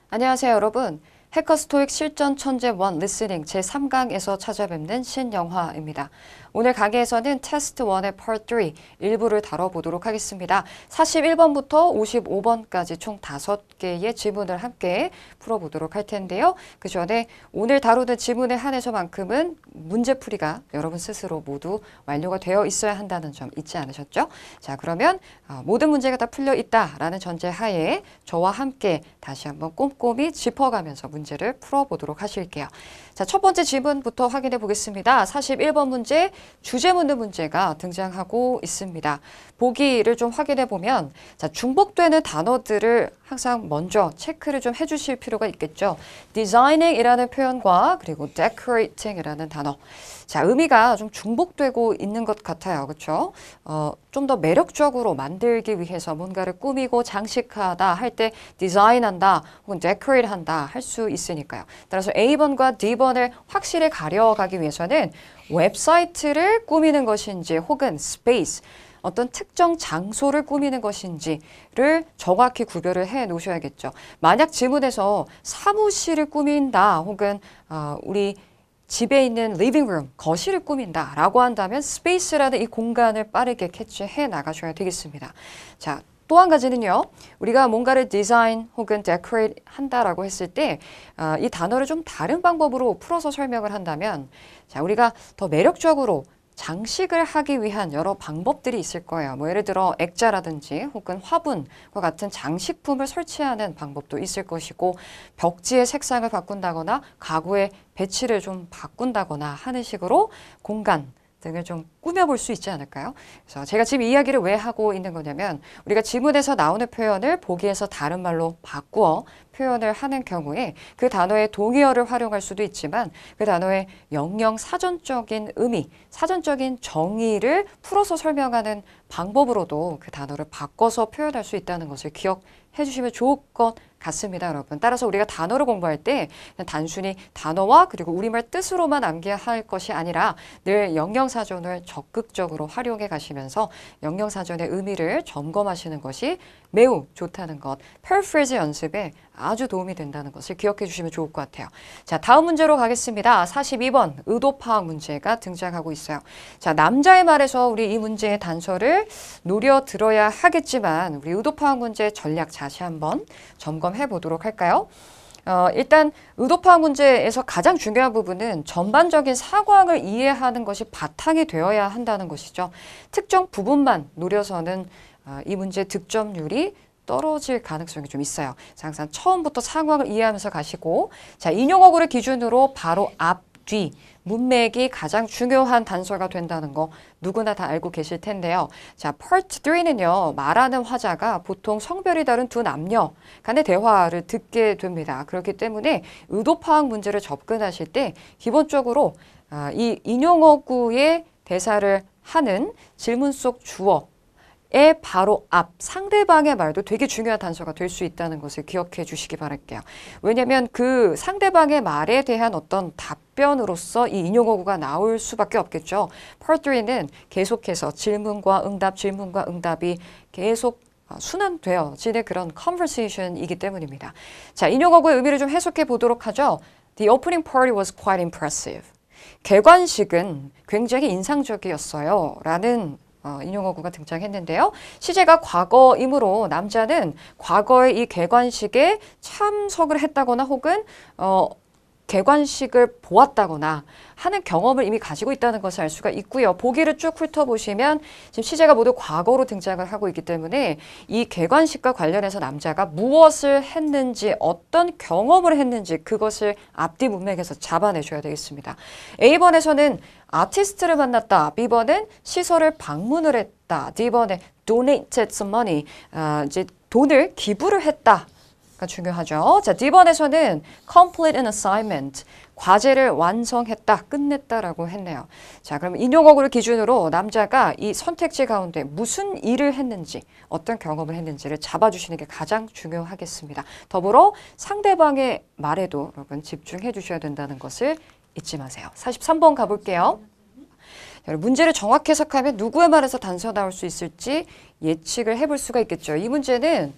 안녕하세요, 여러분. 해커스 토익 실전 천재 원 리스닝 제3강에서 찾아뵙는 신영화입니다. 오늘 강의에서는 테스트 1의 Part 3 일부를 다뤄보도록 하겠습니다. 41번부터 55번까지 총 5개의 지문을 함께 풀어보도록 할 텐데요. 그 전에 오늘 다루는 지문에 한해서만큼은 문제풀이가 여러분 스스로 모두 완료가 되어 있어야 한다는 점 잊지 않으셨죠? 자, 그러면 모든 문제가 다 풀려 있다라는 전제하에 저와 함께 다시 한번 꼼꼼히 짚어가면서 문제를 풀어보도록 하실게요. 자, 첫 번째 지문부터 확인해 보겠습니다. 41번 문제, 주제 묻는 문제가 등장하고 있습니다. 보기를 좀 확인해 보면, 자, 중복되는 단어들을 항상 먼저 체크를 좀 해주실 필요가 있겠죠. designing이라는 표현과 그리고 decorating이라는 단어. 자, 의미가 좀 중복되고 있는 것 같아요. 그렇죠? 좀 더 매력적으로 만들기 위해서 뭔가를 꾸미고 장식하다 할 때 디자인한다 혹은 decorate 한다 할 수 있으니까요. 따라서 A번과 D번을 확실히 가려가기 위해서는 웹사이트를 꾸미는 것인지 혹은 space, 어떤 특정 장소를 꾸미는 것인지를 정확히 구별을 해 놓으셔야겠죠. 만약 지문에서 사무실을 꾸민다 혹은 우리 집에 있는 리빙 룸, 거실을 꾸민다 라고 한다면 스페이스라는 이 공간을 빠르게 캐치해 나가셔야 되겠습니다. 자, 또 한 가지는요. 우리가 뭔가를 디자인 혹은 데코레이트 한다라고 했을 때 이 단어를 좀 다른 방법으로 풀어서 설명을 한다면 자, 우리가 더 매력적으로 장식을 하기 위한 여러 방법들이 있을 거예요. 뭐 예를 들어 액자라든지 혹은 화분과 같은 장식품을 설치하는 방법도 있을 것이고 벽지의 색상을 바꾼다거나 가구의 배치를 좀 바꾼다거나 하는 식으로 공간 등을 좀 꾸며볼 수 있지 않을까요? 그래서 제가 지금 이야기를 왜 하고 있는 거냐면 우리가 지문에서 나오는 표현을 보기에서 다른 말로 바꾸어 표현을 하는 경우에 그 단어의 동의어를 활용할 수도 있지만 그 단어의 영영 사전적인 의미, 사전적인 정의를 풀어서 설명하는 방법으로도 그 단어를 바꿔서 표현할 수 있다는 것을 기억해 주시면 좋을 것 같습니다, 여러분. 따라서 우리가 단어를 공부할 때 그냥 단순히 단어와 그리고 우리말 뜻으로만 암기할 것이 아니라 늘 영영사전을 적극적으로 활용해 가시면서 영영사전의 의미를 점검하시는 것이 매우 좋다는 것, paraphrase 연습에 아주 도움이 된다는 것을 기억해 주시면 좋을 것 같아요. 자, 다음 문제로 가겠습니다. 42번 의도 파악 문제가 등장하고 있어요. 자, 남자의 말에서 우리 이 문제의 단서를 노려 들어야 하겠지만 우리 의도 파악 문제 전략 다시 한번 점검해 보도록 할까요? 일단 의도 파악 문제에서 가장 중요한 부분은 전반적인 상황을 이해하는 것이 바탕이 되어야 한다는 것이죠. 특정 부분만 노려서는 이 문제의 득점률이 떨어질 가능성이 좀 있어요. 항상 처음부터 상황을 이해하면서 가시고 자, 인용어구를 기준으로 바로 앞, 뒤, 문맥이 가장 중요한 단서가 된다는 거 누구나 다 알고 계실 텐데요. 자, Part 3는요. 말하는 화자가 보통 성별이 다른 두 남녀 간의 대화를 듣게 됩니다. 그렇기 때문에 의도 파악 문제를 접근하실 때 기본적으로 이 인용어구의 대사를 하는 질문 속 주어 의 바로 앞 상대방의 말도 되게 중요한 단서가 될 수 있다는 것을 기억해 주시기 바랄게요. 왜냐하면 그 상대방의 말에 대한 어떤 답변으로서 이 인용어구가 나올 수밖에 없겠죠. Part 3는 계속해서 질문과 응답이 계속 순환되어지는 그런 conversation이기 때문입니다. 자, 인용어구의 의미를 좀 해석해 보도록 하죠. The opening party was quite impressive. 개관식은 굉장히 인상적이었어요. 라는 인용어구가 등장했는데요. 시제가 과거이므로 남자는 과거에 이 개관식에 참석을 했다거나 혹은 개관식을 보았다거나 하는 경험을 이미 가지고 있다는 것을 알 수가 있고요. 보기를 쭉 훑어보시면 지금 시제가 모두 과거로 등장을 하고 있기 때문에 이 개관식과 관련해서 남자가 무엇을 했는지 어떤 경험을 했는지 그것을 앞뒤 문맥에서 잡아내셔야 되겠습니다. A번에서는 아티스트를 만났다. B번은 시설을 방문을 했다. D번에 donated some money. 이제 돈을 기부를 했다. 가 중요하죠. 자, D번에서는 complete an assignment. 과제를 완성했다, 끝냈다라고 했네요. 자, 그럼 인용어구를 기준으로 남자가 이 선택지 가운데 무슨 일을 했는지, 어떤 경험을 했는지를 잡아주시는 게 가장 중요하겠습니다. 더불어 상대방의 말에도 여러분 집중해 주셔야 된다는 것을 잊지 마세요. 43번 가볼게요. 문제를 정확히 해석하면 누구의 말에서 단서 나올 수 있을지 예측을 해볼 수가 있겠죠. 이 문제는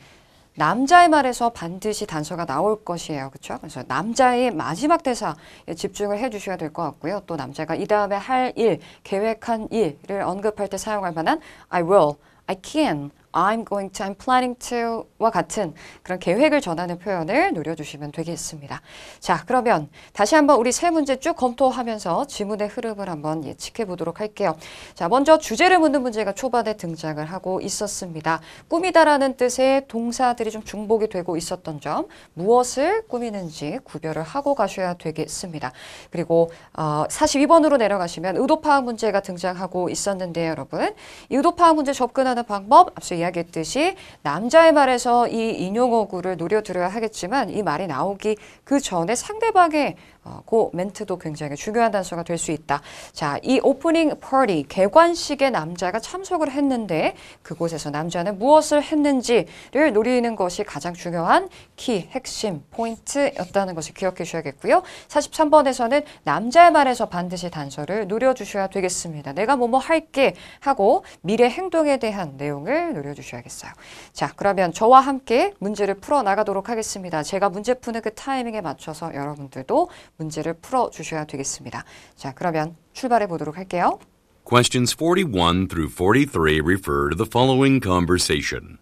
남자의 말에서 반드시 단서가 나올 것이에요. 그렇죠? 그래서 남자의 마지막 대사에 집중을 해주셔야 될 것 같고요. 또 남자가 이 다음에 할 일, 계획한 일을 언급할 때 사용할 만한 I will, I can, I'm going to, I'm planning to와 같은 그런 계획을 전하는 표현을 노려주시면 되겠습니다. 자, 그러면 다시 한번 우리 세 문제 쭉 검토하면서 지문의 흐름을 한번 예측해 보도록 할게요. 자, 먼저 주제를 묻는 문제가 초반에 등장을 하고 있었습니다. 꾸미다라는 뜻의 동사들이 좀 중복이 되고 있었던 점, 무엇을 꾸미는지 구별을 하고 가셔야 되겠습니다. 그리고 42번으로 내려가시면 의도 파악 문제가 등장하고 있었는데요, 여러분. 이 의도 파악 문제 접근하는 방법, 앞서 이야기했듯이 남자의 말에서 이 인용어구를 노려들어야 하겠지만 이 말이 나오기 그 전에 상대방의 그 멘트도 굉장히 중요한 단서가 될 수 있다. 자, 이 오프닝 파티, 개관식에 남자가 참석을 했는데 그곳에서 남자는 무엇을 했는지를 노리는 것이 가장 중요한 키, 핵심, 포인트였다는 것을 기억해 주셔야겠고요. 43번에서는 남자의 말에서 반드시 단서를 노려주셔야 되겠습니다. 내가 뭐뭐 할게 하고 미래 행동에 대한 내용을 노려주셔야겠어요. 자, 그러면 저와 함께 문제를 풀어나가도록 하겠습니다. 제가 문제 푸는 그 타이밍에 맞춰서 여러분들도 문제를 풀어주셔야 되겠습니다. 자, 그러면 출발해 보도록 할게요. Questions 41 through 43 refer to the following conversation.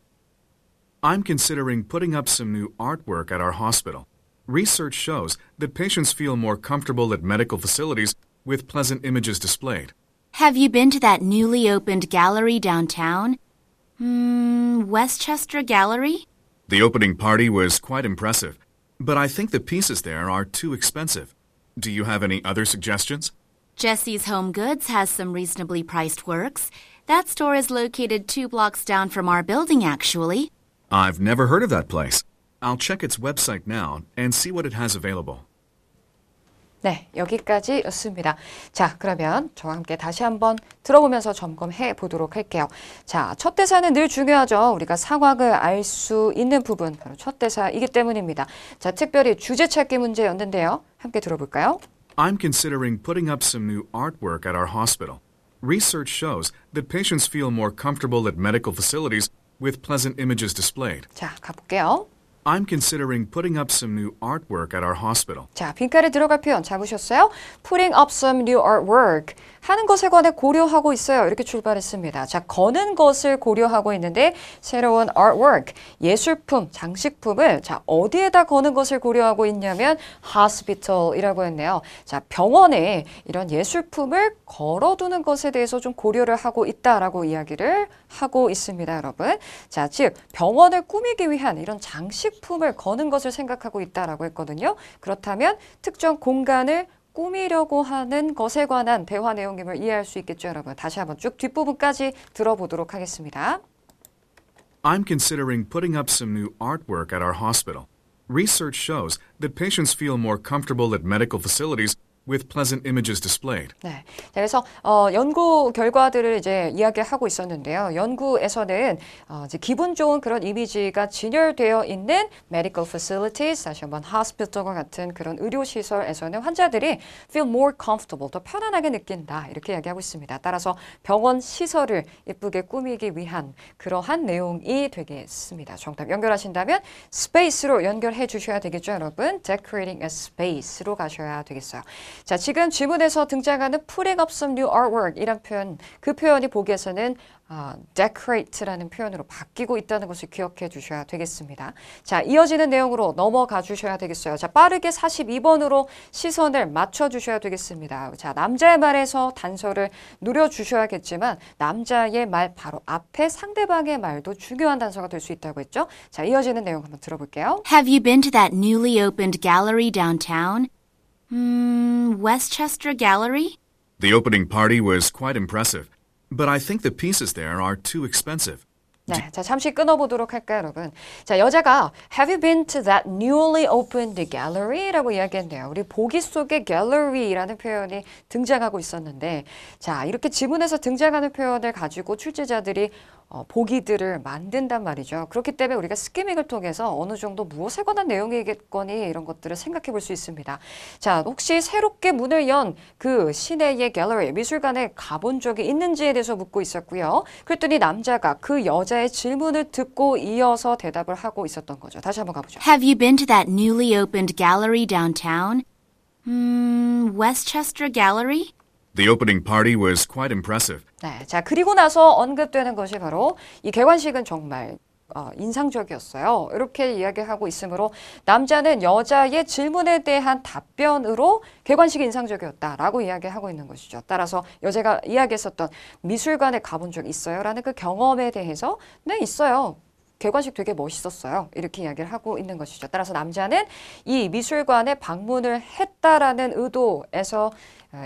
I'm considering putting up some new artwork at our hospital. Research shows that patients feel more comfortable at medical facilities with pleasant images displayed. Have you been to that newly opened gallery downtown? Westchester Gallery? The opening party was quite impressive, but I think the pieces there are too expensive. Do you have any other suggestions? Jesse's Home Goods has some reasonably priced works. That store is located 2 blocks down from our building, actually. I've never heard of that place. I'll check its website now and see what it has available. 네, 여기까지였습니다. 자, 그러면 저와 함께 다시 한번 들어보면서 점검해 보도록 할게요. 자, 첫 대사는 늘 중요하죠. 우리가 상황을 알 수 있는 부분, 바로 첫 대사이기 때문입니다. 자, 특별히 주제 찾기 문제였는데요. 함께 들어볼까요? I'm considering putting up some new artwork at our hospital. Research shows that patients feel more comfortable at medical facilities with pleasant images displayed. 자, 가볼게요. I'm considering putting up some new artwork at our hospital. 자, 빈칸에 들어갈 표현 잡으셨어요? Putting up some new artwork. 하는 것에 관해 고려하고 있어요. 이렇게 출발했습니다. 자, 거는 것을 고려하고 있는데 새로운 artwork, 예술품, 장식품을 자, 어디에다 거는 것을 고려하고 있냐면 hospital이라고 했네요. 자, 병원에 이런 예술품을 걸어두는 것에 대해서 좀 고려를 하고 있다라고 이야기를 하고 있습니다, 여러분. 자, 즉 병원을 꾸미기 위한 이런 장식품을 거는 것을 생각하고 있다라고 했거든요. 그렇다면 특정 공간을 꾸미려고 하는 것에 관한 대화 내용임을 이해할 수 있겠죠, 여러분. 다시 한번 쭉 뒷부분까지 들어보도록 하겠습니다. I'm considering putting up some new artwork at our hospital. Research shows that patients feel more comfortable at medical facilities with pleasant images displayed. 네. 그래서 연구 결과들을 이제 이야기하고 있었는데요. 연구에서는 이제 기분 좋은 그런 이미지가 진열되어 있는 medical facilities, 다시 한번 hospital과 같은 그런 의료 시설에서는 환자들이 feel more comfortable, 더 편안하게 느낀다. 이렇게 이야기하고 있습니다. 따라서 병원 시설을 예쁘게 꾸미기 위한 그러한 내용이 되겠습니다. 정답 연결하신다면 space로 연결해 주셔야 되겠죠, 여러분. decorating a space로 가셔야 되겠어요. 자, 지금 지문에서 등장하는 putting up some new artwork 이란 표현, 그 표현이 보기에서는 decorate라는 표현으로 바뀌고 있다는 것을 기억해 주셔야 되겠습니다. 자, 이어지는 내용으로 넘어가 주셔야 되겠어요. 자, 빠르게 42번으로 시선을 맞춰 주셔야 되겠습니다. 자, 남자의 말에서 단서를 누려 주셔야겠지만 남자의 말 바로 앞에 상대방의 말도 중요한 단서가 될 수 있다고 했죠. 자, 이어지는 내용 한번 들어볼게요. Have you been to that newly opened gallery downtown? Westchester Gallery? The opening party was quite impressive, but I think the pieces there are too expensive. 네, 자, 잠시 끊어보도록 할까요, 여러분? 자, 여자가 Have you been to that newly opened gallery? 라고 이야기했네요. 우리 보기 속에 gallery라는 표현이 등장하고 있었는데 자, 이렇게 지문에서 등장하는 표현을 가지고 출제자들이 보기들을 만든단 말이죠. 그렇기 때문에 우리가 스키밍을 통해서 어느 정도 무엇에 관한 내용이겠거니 이런 것들을 생각해 볼 수 있습니다. 자, 혹시 새롭게 문을 연 그 시내의 갤러리, 미술관에 가본 적이 있는지에 대해서 묻고 있었고요. 그랬더니 남자가 그 여자의 질문을 듣고 이어서 대답을 하고 있었던 거죠. 다시 한번 가보죠. Have you been to that newly opened gallery downtown? Westchester Gallery? The opening party was quite impressive. 네, 자 그리고 나서 언급되는 것이 바로 이 개관식은 정말 인상적이었어요. 이렇게 이야기하고 있으므로 남자는 여자의 질문에 대한 답변으로 개관식이 인상적이었다라고 이야기하고 있는 것이죠. 따라서 여자가 이야기했었던 미술관에 가본 적 있어요? 라는 그 경험에 대해서 네, 있어요. 개관식 되게 멋있었어요. 이렇게 이야기를 하고 있는 것이죠. 따라서 남자는 이 미술관에 방문을 했다라는 의도에서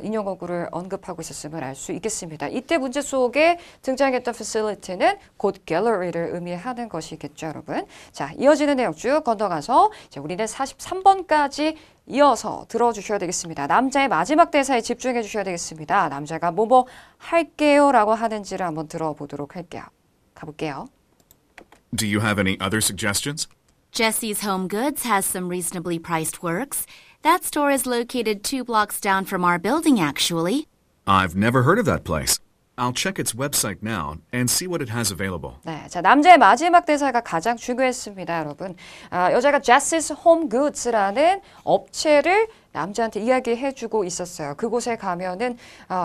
인용어구를 언급하고 있었음을 알 수 있겠습니다. 이때 문제 속에 등장했던 facility는 곧 gallery를 의미하는 것이겠죠, 여러분. 자, 이어지는 내용 쭉 건너가서 이제 우리는 43번까지 이어서 들어주셔야 되겠습니다. 남자의 마지막 대사에 집중해 주셔야 되겠습니다. 남자가 뭐뭐 할게요 라고 하는지를 한번 들어보도록 할게요. 가볼게요. Do you have any other suggestions? Jesse's Home Goods has some reasonably priced works. That store is located 2 blocks down from our building, actually. I've never heard of that place. I'll check its website now and see what it has available. 네, 자 남자의 마지막 대사가 가장 중요했습니다, 여러분. 여자가 Jesse's Home Goods라는 업체를 남자한테 이야기해주고 있었어요. 그곳에 가면은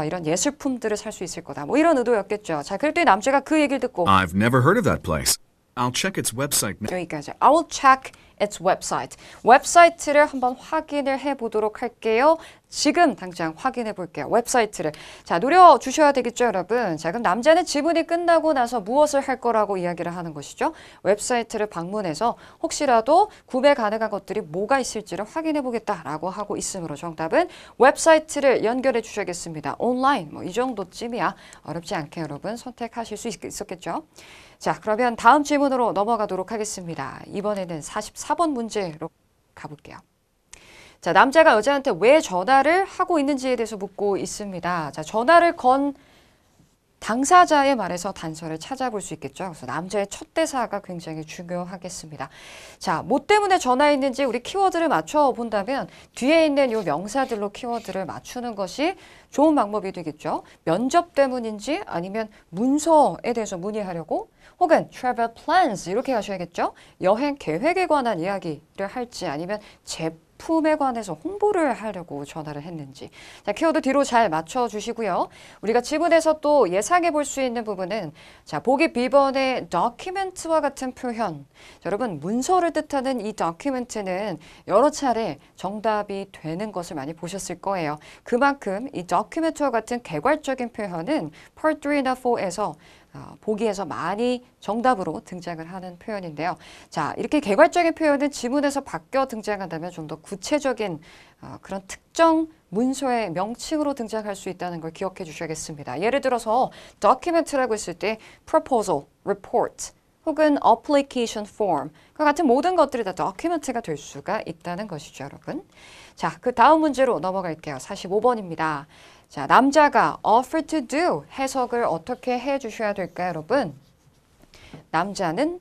이런 예술품들을 살 수 있을 거다. 뭐 이런 의도였겠죠. 자, 그랬더니 남자가 그 얘기를 듣고 I've never heard of that place. I'll check its website now. 여기까지. I will check its website. 웹사이트를 한번 확인을 해보도록 할게요. 지금 당장 확인해 볼게요. 웹사이트를. 자, 노려 주셔야 되겠죠, 여러분. 자, 그럼 남자는 지문이 끝나고 나서 무엇을 할 거라고 이야기를 하는 것이죠. 웹사이트를 방문해서 혹시라도 구매 가능한 것들이 뭐가 있을지를 확인해 보겠다라고 하고 있으므로 정답은 웹사이트를 연결해 주셔야겠습니다. 온라인, 뭐 이 정도쯤이야. 어렵지 않게 여러분 선택하실 수 있었겠죠. 자, 그러면 다음 질문으로 넘어가도록 하겠습니다. 이번에는 44번 문제로 가볼게요. 자, 남자가 여자한테 왜 전화를 하고 있는지에 대해서 묻고 있습니다. 자, 전화를 건 당사자의 말에서 단서를 찾아볼 수 있겠죠. 그래서 남자의 첫 대사가 굉장히 중요하겠습니다. 자, 뭐 때문에 전화했는지 우리 키워드를 맞춰본다면 뒤에 있는 이 명사들로 키워드를 맞추는 것이 좋은 방법이 되겠죠. 면접 때문인지 아니면 문서에 대해서 문의하려고 혹은 travel plans 이렇게 하셔야겠죠. 여행 계획에 관한 이야기를 할지 아니면 제품에 관해서 홍보를 하려고 전화를 했는지. 자, 키워드 뒤로 잘 맞춰주시고요. 우리가 지문에서 또 예상해 볼 수 있는 부분은 자, 보기 B번의 document와 같은 표현. 자, 여러분 문서를 뜻하는 이 document는 여러 차례 정답이 되는 것을 많이 보셨을 거예요. 그만큼 이 document와 같은 개괄적인 표현은 Part 3나 4에서 보기에서 많이 정답으로 등장을 하는 표현인데요. 자, 이렇게 개괄적인 표현은 지문에서 바뀌어 등장한다면 좀 더 구체적인 그런 특정 문서의 명칭으로 등장할 수 있다는 걸 기억해 주셔야겠습니다. 예를 들어서 document라고 했을 때 proposal, report 혹은 application form 그 같은 모든 것들이 다 document가 될 수가 있다는 것이죠, 여러분. 자, 그 다음 문제로 넘어갈게요. 45번입니다. 자, 남자가 offer to do 해석을 어떻게 해주셔야 될까요, 여러분? 남자는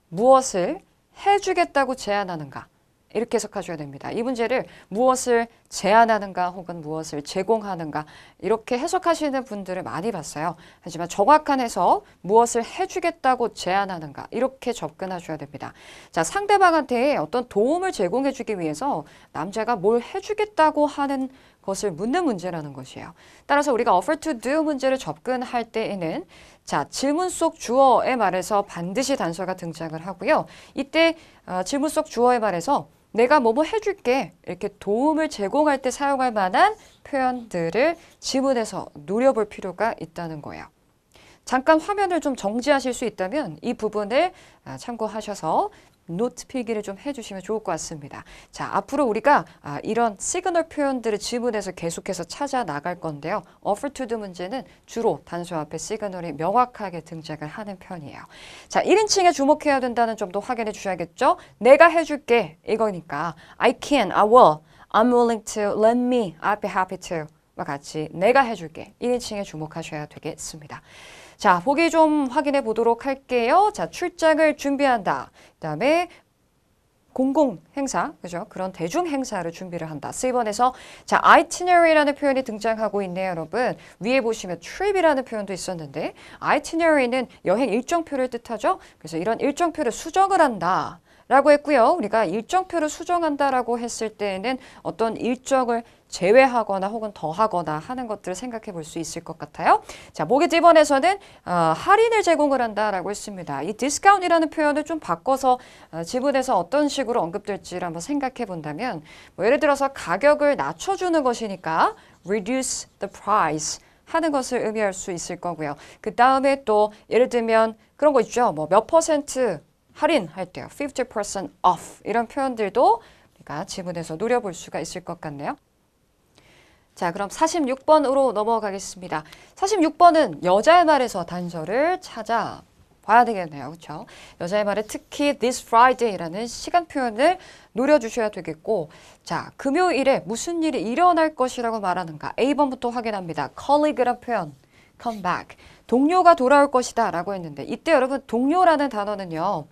무엇을 해주겠다고 제안하는가? 이렇게 해석하셔야 됩니다. 이 문제를 무엇을 제안하는가 혹은 무엇을 제공하는가 이렇게 해석하시는 분들을 많이 봤어요. 하지만 정확한 해석, 무엇을 해주겠다고 제안하는가 이렇게 접근하셔야 됩니다. 자, 상대방한테 어떤 도움을 제공해주기 위해서 남자가 뭘 해주겠다고 하는 것을 묻는 문제라는 것이에요. 따라서 우리가 offer to do 문제를 접근할 때에는 자, 질문 속 주어의 말에서 반드시 단서가 등장을 하고요. 이때 질문 속 주어의 말에서 내가 뭐뭐 해줄게 이렇게 도움을 제공할 때 사용할 만한 표현들을 지문에서 노려볼 필요가 있다는 거예요. 잠깐 화면을 좀 정지하실 수 있다면 이 부분을 참고하셔서 노트 필기를 좀 해주시면 좋을 것 같습니다. 자, 앞으로 우리가 이런 시그널 표현들을 지문에서 계속해서 찾아 나갈 건데요. offer to do 문제는 주로 단서 앞에 시그널이 명확하게 등장을 하는 편이에요. 자, 1인칭에 주목해야 된다는 점도 확인해 주셔야겠죠. 내가 해줄게 이거니까 I can, I will, I'm willing to, let me, I'd be happy to 와 같이 내가 해줄게 1인칭에 주목하셔야 되겠습니다. 자, 보기 좀 확인해 보도록 할게요. 자, 출장을 준비한다. 그다음에 공공 행사, 그죠? 그런 대중 행사를 준비를 한다. C번에서 자, itinerary라는 표현이 등장하고 있네요, 여러분. 위에 보시면 trip이라는 표현도 있었는데 itinerary는 여행 일정표를 뜻하죠. 그래서 이런 일정표를 수정을 한다. 라고 했고요. 우리가 일정표를 수정한다라고 했을 때에는 어떤 일정을 제외하거나 혹은 더하거나 하는 것들을 생각해 볼 수 있을 것 같아요. 자, 목의 D번에서는 할인을 제공을 한다라고 했습니다. 이 discount이라는 표현을 좀 바꿔서 지문에서 어떤 식으로 언급될지를 한번 생각해 본다면 뭐 예를 들어서 가격을 낮춰주는 것이니까 reduce the price 하는 것을 의미할 수 있을 거고요. 그 다음에 또 예를 들면 그런 거 있죠. 뭐 몇 퍼센트 할인할 때요. 50% off 이런 표현들도 우리가 지문에서 노려볼 수가 있을 것 같네요. 자, 그럼 46번으로 넘어가겠습니다. 46번은 여자의 말에서 단서를 찾아봐야 되겠네요. 그렇죠? 여자의 말에 특히 this Friday라는 시간 표현을 노려주셔야 되겠고 자, 금요일에 무슨 일이 일어날 것이라고 말하는가. A번부터 확인합니다. colleague란 표현, come back. 동료가 돌아올 것이다 라고 했는데 이때 여러분 동료라는 단어는요.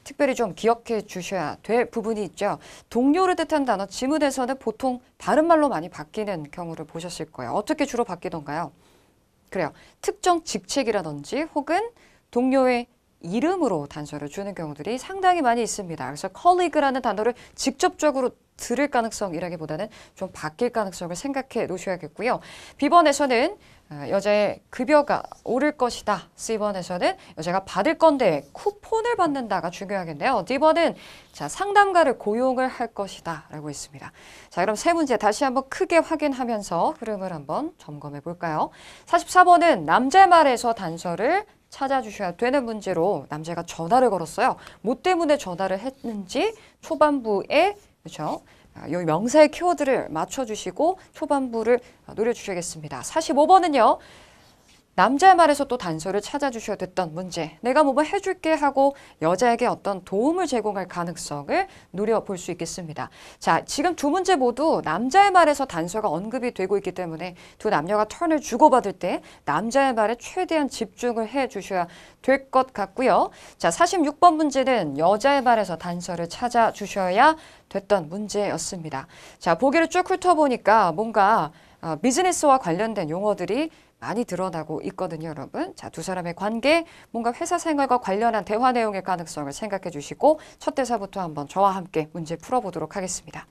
특별히 좀 기억해 주셔야 될 부분이 있죠. 동료를 뜻한 단어 지문에서는 보통 다른 말로 많이 바뀌는 경우를 보셨을 거예요. 어떻게 주로 바뀌던가요? 그래요. 특정 직책이라든지 혹은 동료의 이름으로 단서를 주는 경우들이 상당히 많이 있습니다. 그래서 colleague라는 단어를 직접적으로 들을 가능성이라기보다는 좀 바뀔 가능성을 생각해 놓으셔야겠고요. B번에서는 여자의 급여가 오를 것이다. C번에서는 여자가 받을 건데 쿠폰을 받는다가 중요하겠네요. D번은 자, 상담가를 고용을 할 것이다 라고 있습니다. 자, 그럼 세 문제 다시 한번 크게 확인하면서 흐름을 한번 점검해 볼까요? 44번은 남자의 말에서 단서를 찾아주셔야 되는 문제로 남자가 전화를 걸었어요. 뭐 때문에 전화를 했는지 초반부에 그렇죠? 이 명사의 키워드를 맞춰주시고 초반부를 노려주셔야겠습니다. 45번은요. 남자의 말에서 또 단서를 찾아주셔야 됐던 문제. 내가 뭐 해줄게 하고 여자에게 어떤 도움을 제공할 가능성을 노려볼 수 있겠습니다. 자, 지금 두 문제 모두 남자의 말에서 단서가 언급이 되고 있기 때문에 두 남녀가 턴을 주고받을 때 남자의 말에 최대한 집중을 해주셔야 될 것 같고요. 자, 46번 문제는 여자의 말에서 단서를 찾아주셔야 됐던 문제였습니다. 자, 보기를 쭉 훑어보니까 뭔가 비즈니스와 관련된 용어들이 많이 드러나고 있거든요, 여러분. 자, 두 사람의 관계, 뭔가 회사 생활과 관련한 대화 내용의 가능성을 생각해 주시고 첫 대사부터 한번 저와 함께 문제 풀어보도록 하겠습니다.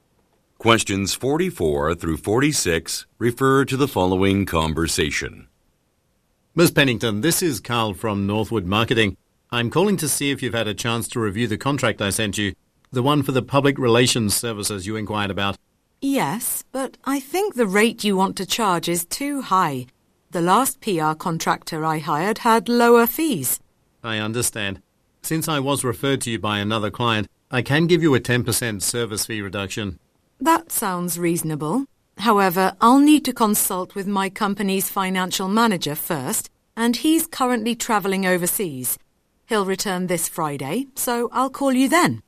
Questions 44 through 46 refer to the following conversation. Ms. Pennington, this is Carl from Northwood Marketing. I'm calling to see if you've had a chance to review the contract I sent you, the one for the public relations services you inquired about. Yes, but I think the rate you want to charge is too high. The last PR contractor I hired had lower fees. I understand. Since I was referred to you by another client, I can give you a 10% service fee reduction. That sounds reasonable. However, I'll need to consult with my company's financial manager first, and he's currently traveling overseas. He'll return this Friday, so I'll call you then.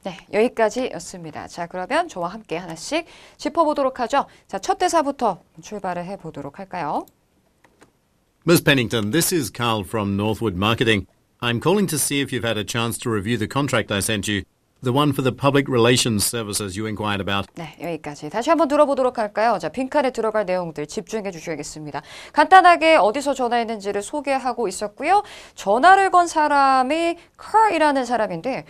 네, 여기까지였습니다. 자, 그러면 저와 함께 하나씩 짚어보도록 하죠. 자, 첫 대사부터 출발을 해보도록 할까요? Ms. Pennington, this is Carl from Northwood Marketing. I'm calling to see if you've had a chance to review the contract I sent you, the one for the public relations services you inquired about. 네, 여기까지. 다시 한번 들어보도록 할까요? 자, 빈칸에 들어갈 내용들 집중해 주셔야겠습니다. 간단하게 어디서 전화했는지를 소개하고 있었고요. 전화를 건 사람이 Carl이라는 사람인데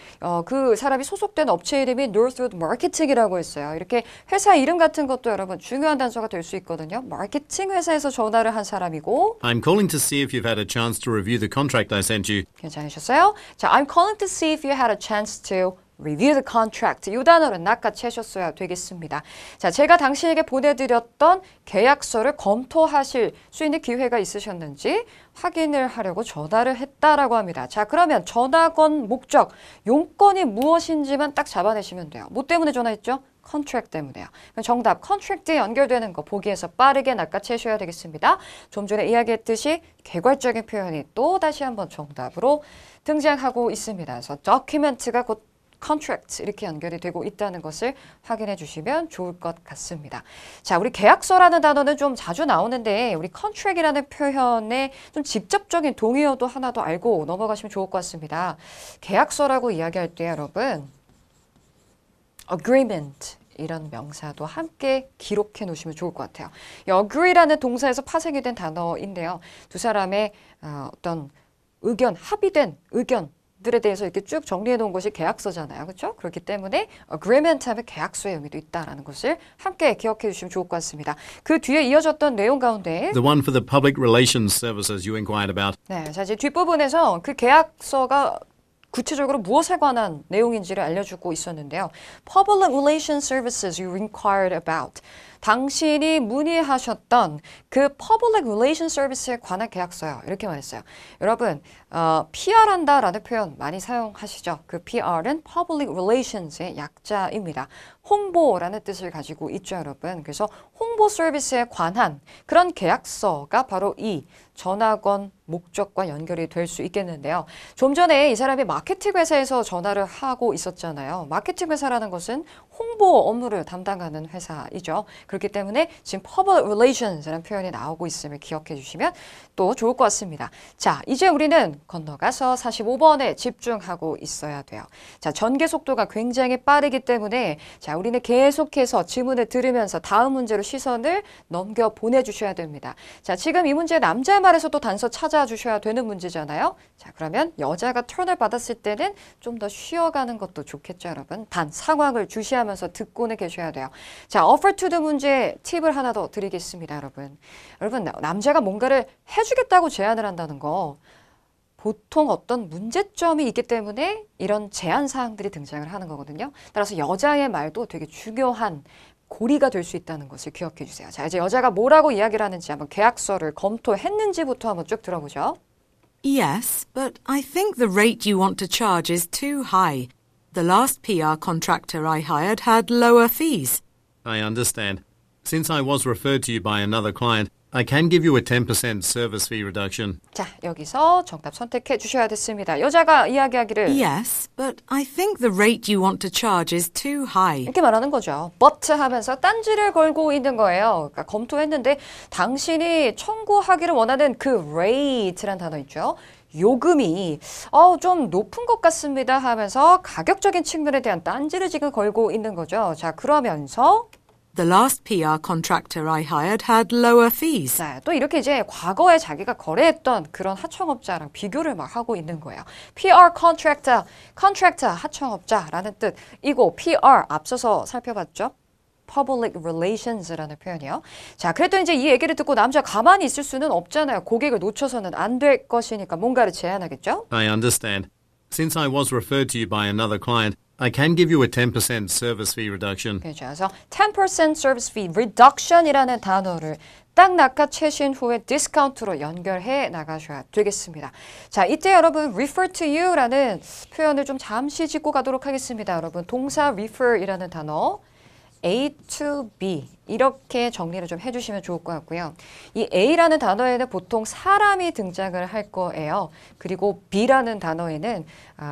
그 사람이 소속된 업체 이름이 Northwood Marketing이라고 했어요. 이렇게 회사 이름 같은 것도 여러분 중요한 단서가 될 수 있거든요. 마케팅 회사에서 전화를 한 사람이고 I'm calling to see if you've had a chance to review the contract I sent you. 괜찮으셨어요? 자, I'm calling to see if you had a chance to review the contract. 이 단어를 낚아채 셨어야 되겠습니다. 자, 제가 당신에게 보내드렸던 계약서를 검토하실 수 있는 기회가 있으셨는지 확인을 하려고 전화를 했다라고 합니다. 자, 그러면 전화 건 목적, 용건이 무엇인지만 딱 잡아내시면 돼요. 뭐 때문에 전화했죠? contract 때문에요. 정답, contract에 연결되는 거 보기에서 빠르게 낚아채셔야 되겠습니다. 좀 전에 이야기했듯이 개괄적인 표현이 또 다시 한번 정답으로 등장하고 있습니다. 그래서 document가 곧 contract 이렇게 연결이 되고 있다는 것을 확인해 주시면 좋을 것 같습니다. 자, 우리 계약서라는 단어는 좀 자주 나오는데 우리 contract이라는 표현의 좀 직접적인 동의어도 하나 더 알고 넘어가시면 좋을 것 같습니다. 계약서라고 이야기할 때 여러분 agreement 이런 명사도 함께 기록해 놓으시면 좋을 것 같아요. 이 agree라는 동사에서 파생이 된 단어인데요. 두 사람의 어떤 의견, 합의된 의견들에 대해서 이렇게 쭉 정리해 놓은 것이 계약서잖아요. 그렇죠? 그렇기 때문에 agreement 하면 계약서의 의미도 있다라는 것을 함께 기억해 주시면 좋을 것 같습니다. 그 뒤에 이어졌던 내용 가운데 The one for the public relations services you inquired about. 네, 자 이제 뒷부분에서 그 계약서가 구체적으로 무엇에 관한 내용인지를 알려주고 있었는데요. Public Relations Services you inquired about. 당신이 문의하셨던 그 Public Relations Service에 관한 계약서요. 이렇게 말했어요. 여러분, PR한다라는 표현 많이 사용하시죠? 그 PR은 Public Relations의 약자입니다. 홍보라는 뜻을 가지고 있죠, 여러분. 그래서 홍보 서비스에 관한 그런 계약서가 바로 이 전화 건 목적과 연결이 될 수 있겠는데요. 좀 전에 이 사람이 마케팅 회사에서 전화를 하고 있었잖아요. 마케팅 회사라는 것은 홍보 업무를 담당하는 회사이죠. 그렇기 때문에 지금 Public Relations라는 표현이 나오고 있음을 기억해 주시면 또 좋을 것 같습니다. 자, 이제 우리는 건너가서 45번에 집중하고 있어야 돼요. 자, 전개 속도가 굉장히 빠르기 때문에 자, 우리는 계속해서 지문을 들으면서 다음 문제로 시선을 넘겨 보내주셔야 됩니다. 자, 지금 이 문제 남자 말에서도 단서 찾아주셔야 되는 문제잖아요. 자, 그러면 여자가 턴을 받았을 때는 좀 더 쉬어가는 것도 좋겠죠, 여러분. 단, 상황을 주시하면서 듣고는 계셔야 돼요. 자, offer to the 문제 팁을 하나 더 드리겠습니다, 여러분. 여러분, 남자가 뭔가를 해주겠다고 제안을 한다는 거 보통 어떤 문제점이 있기 때문에 이런 제한 사항들이 등장을 하는 거거든요. 따라서 여자의 말도 되게 중요한 고리가 될 수 있다는 것을 기억해 주세요. 자, 이제 여자가 뭐라고 이야기를 하는지 한번 계약서를 검토했는지부터 한번 쭉 들어보죠. Yes, but I think the rate you want to charge is too high. The last PR contractor I hired had lower fees. I understand. Since I was referred to you by another client, I can give you a 10% service fee reduction. 자, 여기서 정답 선택해 주셔야 됐습니다. 여자가 이야기하기를 Yes, but I think the rate you want to charge is too high. 이렇게 말하는 거죠. but 하면서 딴지를 걸고 있는 거예요. 그러니까 검토했는데 당신이 청구하기를 원하는 그 rate란 단어 있죠. 요금이 좀 높은 것 같습니다 하면서 가격적인 측면에 대한 딴지를 지금 걸고 있는 거죠. 자, 그러면서 The last PR contractor I hired had lower fees. 자, 또 이렇게 이제 과거에 자기가 거래했던 그런 하청업자랑 비교를 막 하고 있는 거예요. PR contractor, 하청업자라는 뜻이고 PR 앞서서 살펴봤죠. Public Relations라는 표현이요. 자, 그래도 이제 이 얘기를 듣고 남자 가만히 있을 수는 없잖아요. 고객을 놓쳐서는 안 될 것이니까 뭔가를 제안하겠죠. I understand. Since I was referred to you by another client, I can give you a 10% service fee reduction. 그래서 10% service fee reduction이라는 단어를 딱 낚아채신 후에 디스카운트로 연결해 나가셔야 되겠습니다. 자, 이때 여러분 refer to you라는 표현을 좀 잠시 짚고 가도록 하겠습니다. 여러분 동사 refer이라는 단어 A to B 이렇게 정리를 좀 해주시면 좋을 것 같고요. 이 A라는 단어에는 보통 사람이 등장을 할 거예요. 그리고 B라는 단어에는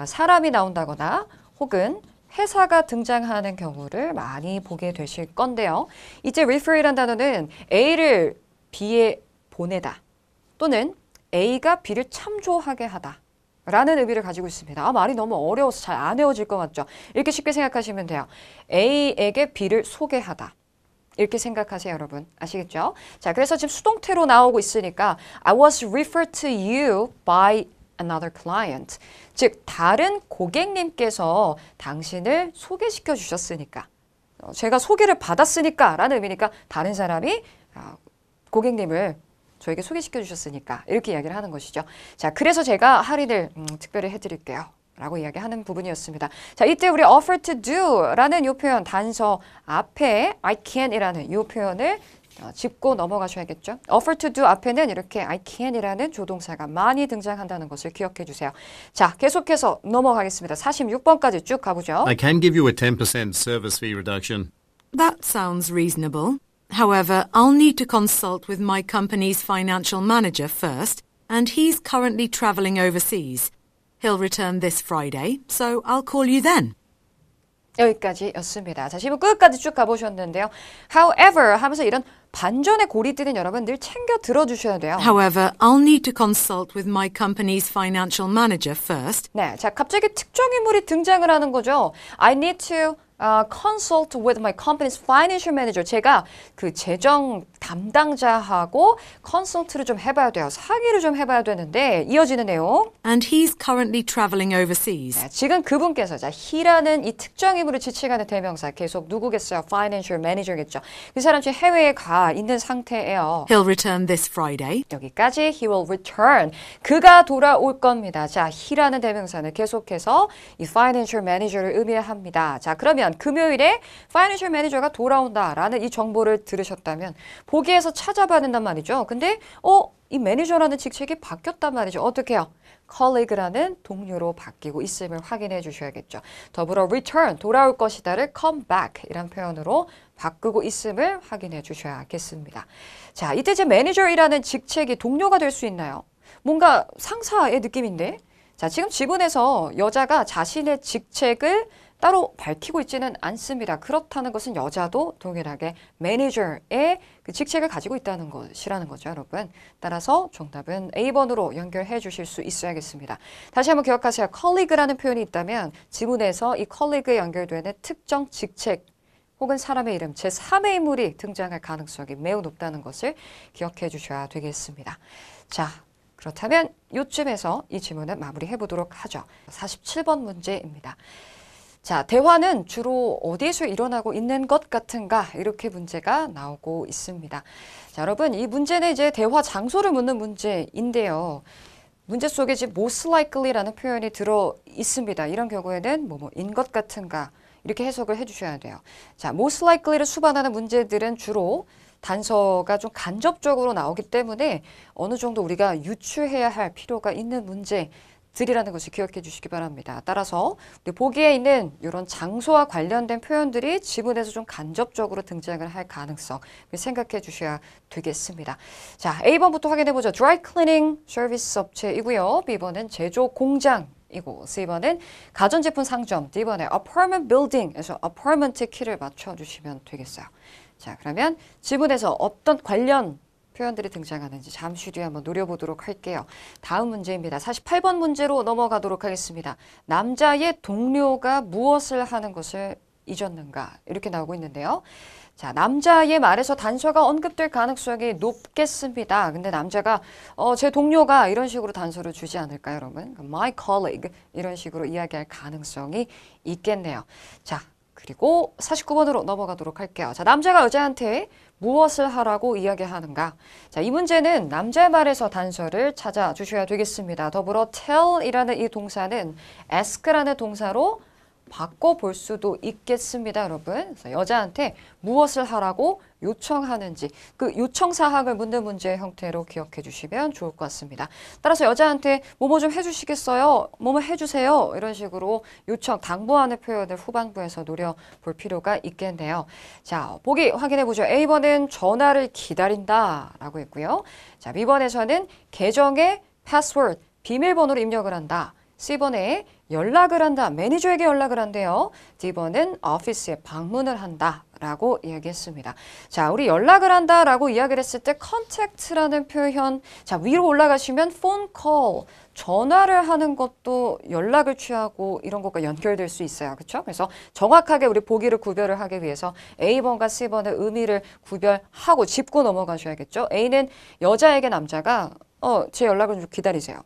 사람이 나온다거나 혹은 회사가 등장하는 경우를 많이 보게 되실 건데요. 이제 refer이라는 단어는 A를 B에 보내다 또는 A가 B를 참조하게 하다 라는 의미를 가지고 있습니다. 말이 너무 어려워서 잘 안 외워질 것 같죠? 이렇게 쉽게 생각하시면 돼요. A에게 B를 소개하다. 이렇게 생각하세요, 여러분. 아시겠죠? 자, 그래서 지금 수동태로 나오고 있으니까 I was referred to you by another client. 즉, 다른 고객님께서 당신을 소개시켜 주셨으니까. 제가 소개를 받았으니까 라는 의미니까 다른 사람이 고객님을 저에게 소개시켜 주셨으니까 이렇게 이야기를 하는 것이죠. 자, 그래서 제가 할인을 특별히 해드릴게요. 라고 이야기하는 부분이었습니다. 자, 이때 우리 offer to do라는 이 표현 단서 앞에 I can이라는 이 표현을 짚고 넘어가셔야겠죠. offer to do 앞에는 이렇게 I can이라는 조동사가 많이 등장한다는 것을 기억해 주세요. 자, 계속해서 넘어가겠습니다. 46번까지 쭉 가보죠. I can give you a 10% service fee reduction. That sounds reasonable. However, I'll need to consult with my company's financial manager first, and he's currently traveling overseas. He'll return this Friday, so I'll call you then. 여기까지였습니다. 자, 지금 끝까지 쭉 가보셨는데요. However 하면서 이런 반전의 고리들은 여러분 늘 챙겨 들어주셔야 돼요. However, I'll need to consult with my company's financial manager first. 네, 자, 갑자기 특정 인물이 등장을 하는 거죠. I need to consult with my company's financial manager. 제가 그 재정 담당자하고 컨설트를 좀 해봐야 돼요. 상의를 좀 해봐야 되는데 이어지는 내용. And he's currently traveling overseas. 네, 지금 그분께서 자, he라는 이 특정 인물을 지칭하는 대명사 계속 누구겠어요? Financial manager겠죠. 그 사람 지금 해외에 가 있는 상태예요. He'll return this Friday. 여기까지 he will return. 그가 돌아올 겁니다. 자, he라는 대명사는 계속해서 이 financial manager를 의미합니다. 자, 그러면 금요일에 financial manager가 돌아온다라는 이 정보를 들으셨다면 보기에서 찾아봐야 된단 말이죠. 근데 이 매니저라는 직책이 바뀌었단 말이죠. 어떻게 해요? colleague라는 동료로 바뀌고 있음을 확인해 주셔야겠죠. 더불어 return, 돌아올 것이다를 come back 이란 표현으로 바꾸고 있음을 확인해 주셔야겠습니다. 자, 이때 제 manager이라는 직책이 동료가 될 수 있나요? 뭔가 상사의 느낌인데? 자, 지금 지문에서 여자가 자신의 직책을 따로 밝히고 있지는 않습니다. 그렇다는 것은 여자도 동일하게 매니저의 그 직책을 가지고 있다는 것이라는 거죠, 여러분. 따라서 정답은 A번으로 연결해 주실 수 있어야겠습니다. 다시 한번 기억하세요. colleague라는 표현이 있다면 지문에서 이 colleague에 연결되는 특정 직책 혹은 사람의 이름, 제3의 인물이 등장할 가능성이 매우 높다는 것을 기억해 주셔야 되겠습니다. 자, 그렇다면 이쯤에서 이 지문을 마무리해 보도록 하죠. 47번 문제입니다. 자, 대화는 주로 어디에서 일어나고 있는 것 같은가? 이렇게 문제가 나오고 있습니다. 자, 여러분, 이 문제는 이제 대화 장소를 묻는 문제인데요. 문제 속에 지금 most likely라는 표현이 들어 있습니다. 이런 경우에는 뭐인 것 같은가? 이렇게 해석을 해주셔야 돼요. 자, most likely를 수반하는 문제들은 주로 단서가 좀 간접적으로 나오기 때문에 어느 정도 우리가 유추해야 할 필요가 있는 문제들이라는 것을 기억해 주시기 바랍니다. 따라서 우리 보기에 있는 이런 장소와 관련된 표현들이 지문에서 좀 간접적으로 등장을 할 가능성 생각해 주셔야 되겠습니다. 자, A번부터 확인해 보죠. Dry cleaning 서비스 업체이고요. B번은 제조 공장이고 C번은 가전제품 상점, D번에 apartment building에서 apartment 키를 맞춰주시면 되겠어요. 자, 그러면 지문에서 어떤 관련 표현들이 등장하는지 잠시 뒤에 한번 노려보도록 할게요. 다음 문제입니다. 48번 문제로 넘어가도록 하겠습니다. 남자의 동료가 무엇을 하는 것을 잊었는가? 이렇게 나오고 있는데요. 자, 남자의 말에서 단서가 언급될 가능성이 높겠습니다. 근데 남자가 제 동료가 이런 식으로 단서를 주지 않을까요, 여러분? My colleague 이런 식으로 이야기할 가능성이 있겠네요. 자, 그리고 49번으로 넘어가도록 할게요. 자, 남자가 여자한테 무엇을 하라고 이야기하는가? 자, 이 문제는 남자의 말에서 단서를 찾아주셔야 되겠습니다. 더불어 tell이라는 이 동사는 ask라는 동사로 바꿔볼 수도 있겠습니다, 여러분. 그래서 여자한테 무엇을 하라고 요청하는지 그 요청 사항을 묻는 문제의 형태로 기억해 주시면 좋을 것 같습니다. 따라서 여자한테 뭐뭐 좀 해주시겠어요? 뭐뭐 해주세요. 이런 식으로 요청, 당부하는 표현을 후반부에서 노려볼 필요가 있겠네요. 자, 보기 확인해 보죠. A번은 전화를 기다린다 라고 했고요. 자, B번에서는 계정의 패스워드, 비밀번호를 입력을 한다. C번에 연락을 한다. 매니저에게 연락을 한대요. D번은 오피스에 방문을 한다. 라고 이야기했습니다. 자, 우리 연락을 한다 라고 이야기를 했을 때 contact라는 표현, 자, 위로 올라가시면 phone call, 전화를 하는 것도 연락을 취하고 이런 것과 연결될 수 있어요. 그렇죠? 그래서 정확하게 우리 보기를 구별을 하기 위해서 A번과 C번의 의미를 구별하고 짚고 넘어가셔야겠죠. A는 여자에게 남자가 제 연락을 좀 기다리세요.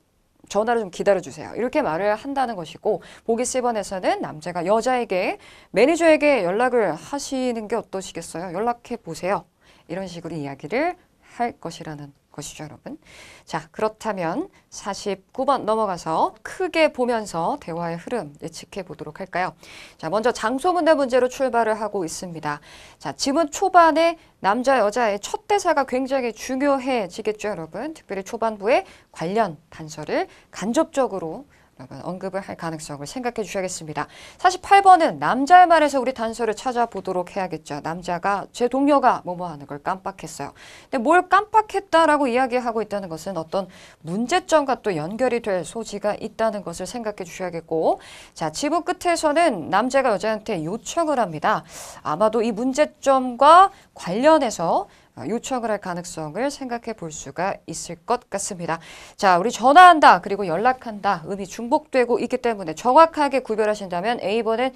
전화를 좀 기다려주세요. 이렇게 말을 한다는 것이고 보기 C번에서는 남자가 여자에게 매니저에게 연락을 하시는 게 어떠시겠어요? 연락해 보세요. 이런 식으로 이야기를 할 것이라는 것이죠, 여러분. 자, 그렇다면 49번 넘어가서 크게 보면서 대화의 흐름 예측해 보도록 할까요? 자, 먼저 장소 문제 문제로 출발을 하고 있습니다. 자, 지문 초반에 남자, 여자의 첫 대사가 굉장히 중요해지겠죠, 여러분. 특별히 초반부에 관련 단서를 간접적으로 여러분 언급을 할 가능성을 생각해 주셔야겠습니다. 48번은 남자의 말에서 우리 단서를 찾아보도록 해야겠죠. 남자가 제 동료가 뭐뭐 하는 걸 깜빡했어요. 근데 뭘 깜빡했다라고 이야기하고 있다는 것은 어떤 문제점과 또 연결이 될 소지가 있다는 것을 생각해 주셔야겠고, 자, 지부 끝에서는 남자가 여자한테 요청을 합니다. 아마도 이 문제점과 관련해서 요청을 할 가능성을 생각해 볼 수가 있을 것 같습니다. 자, 우리 전화한다 그리고 연락한다 음이 중복되고 있기 때문에 정확하게 구별하신다면 A번은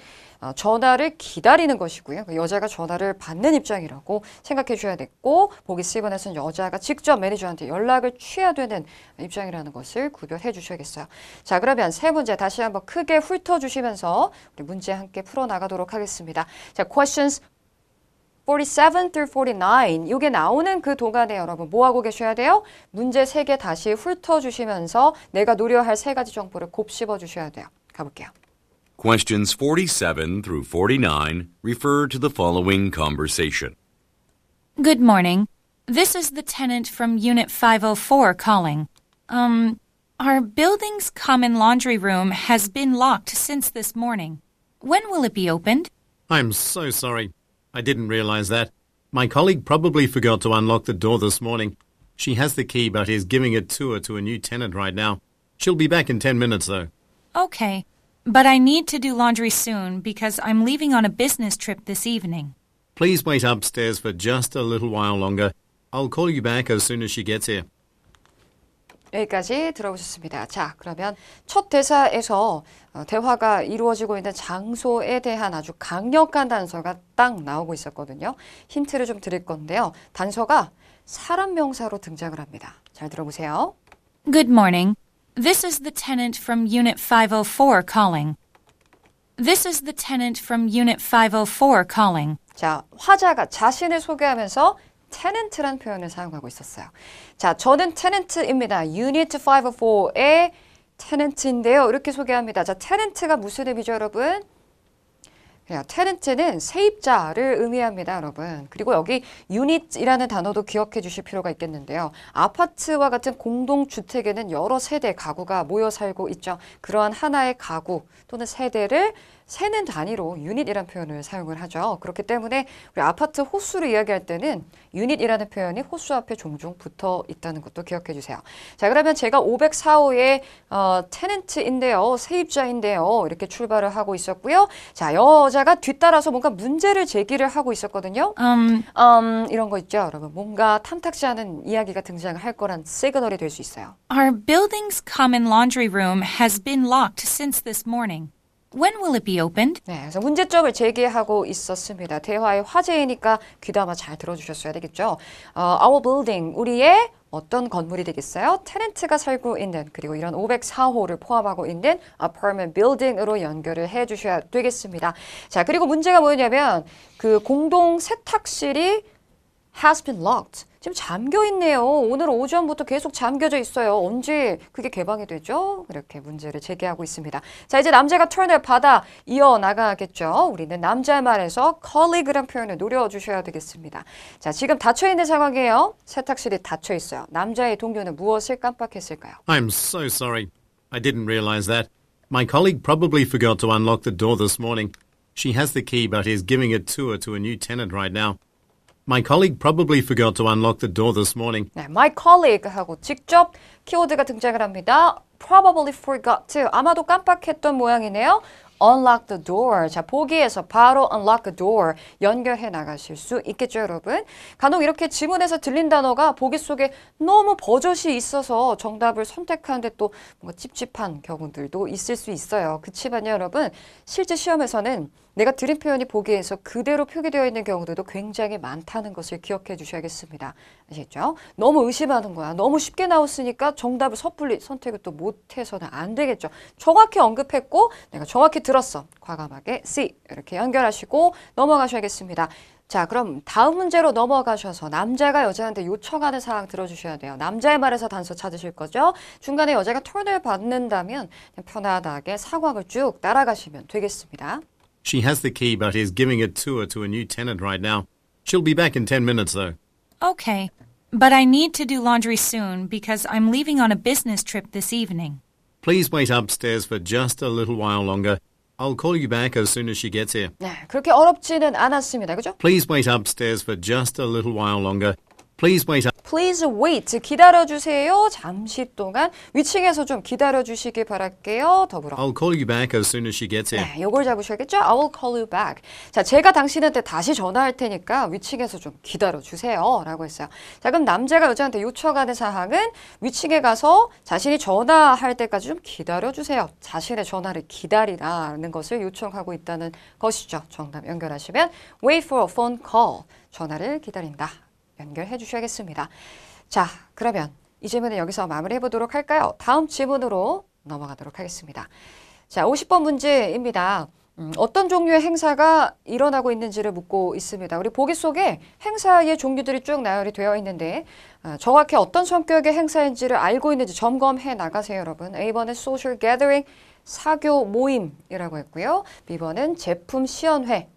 전화를 기다리는 것이고요. 여자가 전화를 받는 입장이라고 생각해 주셔야 됐고, 보기 C번에서는 여자가 직접 매니저한테 연락을 취해야 되는 입장이라는 것을 구별해 주셔야겠어요. 자, 그러면 세 문제 다시 한번 크게 훑어주시면서 우리 문제 함께 풀어나가도록 하겠습니다. 자, questions 47 through 49. 이게 나오는 그 동안에 여러분 뭐 하고 계셔야 돼요? 문제 3개 다시 훑어주시면서 내가 노려할 3가지 정보를 곱씹어 주셔야 돼요. 가볼게요. Questions 47 through 49 refer to the following conversation. Good morning. This is the tenant from Unit 504 calling. Our building's common laundry room has been locked since this morning. When will it be opened? I'm so sorry. I didn't realize that. My colleague probably forgot to unlock the door this morning. She has the key but is giving a tour to a new tenant right now. She'll be back in 10 minutes though. Okay, but I need to do laundry soon because I'm leaving on a business trip this evening. Please wait upstairs for just a little while longer. I'll call you back as soon as she gets here. 여기까지 들어보셨습니다. 자, 그러면 첫 대사에서 대화가 이루어지고 있는 장소에 대한 아주 강력한 단서가 딱 나오고 있었거든요. 힌트를 좀 드릴 건데요. 단서가 사람 명사로 등장을 합니다. 잘 들어보세요. Good morning. This is the tenant from Unit 504 calling. This is the tenant from Unit 504 calling. 자, 화자가 자신을 소개하면서 tenant란 표현을 사용하고 있었어요. 자, 저는 tenant입니다. Unit 504의 tenant인데요. 이렇게 소개합니다. 자, tenant가 무슨 의미죠, 여러분? 그냥 tenant는 세입자를 의미합니다, 여러분. 그리고 여기 unit이라는 단어도 기억해 주실 필요가 있겠는데요. 아파트와 같은 공동주택에는 여러 세대 가구가 모여 살고 있죠. 그러한 하나의 가구 또는 세대를 세는 단위로 유닛이라는 표현을 사용을 하죠. 그렇기 때문에 우리 아파트 호수를 이야기할 때는 유닛이라는 표현이 호수 앞에 종종 붙어 있다는 것도 기억해 주세요. 자, 그러면 제가 504호의 테넌트인데요. 세입자인데요. 이렇게 출발을 하고 있었고요. 자, 여자가 뒤따라서 뭔가 문제를 제기를 하고 있었거든요. 이런 거 있죠, 여러분. 뭔가 탐탁지 않은 이야기가 등장할 거란 시그널이 될 수 있어요. Our building's common laundry room has been locked since this morning. When will it be opened? 네, 그래서 문제점을 제기하고 있었습니다. 대화의 화제이니까 귀담아 잘 들어주셨어야 되겠죠. Our building, 우리의 어떤 건물이 되겠어요? 테넌트가 살고 있는, 그리고 이런 504호를 포함하고 있는 apartment building으로 연결을 해 주셔야 되겠습니다. 자, 그리고 문제가 뭐냐면 그 공동 세탁실이 has been locked. 지금 잠겨 있네요. 오늘 오전부터 계속 잠겨져 있어요. 언제 그게 개방이 되죠? 이렇게 문제를 제기하고 있습니다. 자, 이제 남자가 턴을 받아 이어나가겠죠. 우리는 남자의 말에서 colleague란 표현을 노려주셔야 되겠습니다. 자, 지금 닫혀있는 상황이에요. 세탁실이 닫혀 있어요. 남자의 동료는 무엇을 깜빡했을까요? I'm so sorry. I didn't realize that. My colleague probably forgot to unlock the door this morning. She has the key but is giving a tour to a new tenant right now. My colleague probably forgot to unlock the door this morning. 네, my colleague 하고 직접 키워드가 등장을 합니다. Probably forgot to. 아마도 깜빡했던 모양이네요. Unlock the door. 자, 보기에서 바로 unlock the door 연결해 나가실 수 있겠죠, 여러분? 간혹 이렇게 지문에서 들린 단어가 보기 속에 너무 버젓이 있어서 정답을 선택하는데 또 뭔가 찝찝한 경우들도 있을 수 있어요. 그치만요, 여러분, 실제 시험에서는 내가 들은 표현이 보기에서 그대로 표기되어 있는 경우들도 굉장히 많다는 것을 기억해 주셔야겠습니다. 아시겠죠? 너무 의심하는 거야. 너무 쉽게 나왔으니까 정답을 섣불리 선택을 또 못해서는 안 되겠죠. 정확히 언급했고 내가 정확히 들었어. 과감하게 C 이렇게 연결하시고 넘어가셔야겠습니다. 자, 그럼 다음 문제로 넘어가셔서 남자가 여자한테 요청하는 사항 들어주셔야 돼요. 남자의 말에서 단서 찾으실 거죠. 중간에 여자가 턴을 받는다면 그냥 편안하게 상황을 쭉 따라가시면 되겠습니다. She has the key but is giving a tour to a new tenant right now. She'll be back in 10 minutes though. Okay, but I need to do laundry soon because I'm leaving on a business trip this evening. Please wait upstairs for just a little while longer. I'll call you back as soon as she gets here. 네, 그렇게 어렵지는 않았습니다. 그죠? Please wait upstairs for just a little while longer. Please wait up. Please wait. 기다려주세요. 잠시 동안 위층에서 좀 기다려주시기 바랄게요. 더불어. I'll call you back as soon as she gets here. 네, 요걸 잡으셔야겠죠? I will call you back. 자, 제가 당신한테 다시 전화할 테니까 위층에서 좀 기다려주세요. 라고 했어요. 자, 그럼 남자가 여자한테 요청하는 사항은 위층에 가서 자신이 전화할 때까지 좀 기다려주세요. 자신의 전화를 기다리라는 것을 요청하고 있다는 것이죠. 정답 연결하시면 wait for a phone call. 전화를 기다린다. 연결해 주셔야겠습니다. 자, 그러면 이 질문은 여기서 마무리해 보도록 할까요? 다음 질문으로 넘어가도록 하겠습니다. 자, 50번 문제입니다. 어떤 종류의 행사가 일어나고 있는지를 묻고 있습니다. 우리 보기 속에 행사의 종류들이 쭉 나열이 되어 있는데 정확히 어떤 성격의 행사인지를 알고 있는지 점검해 나가세요, 여러분. A번은 social gathering, 사교 모임이라고 했고요. B번은 제품 시연회.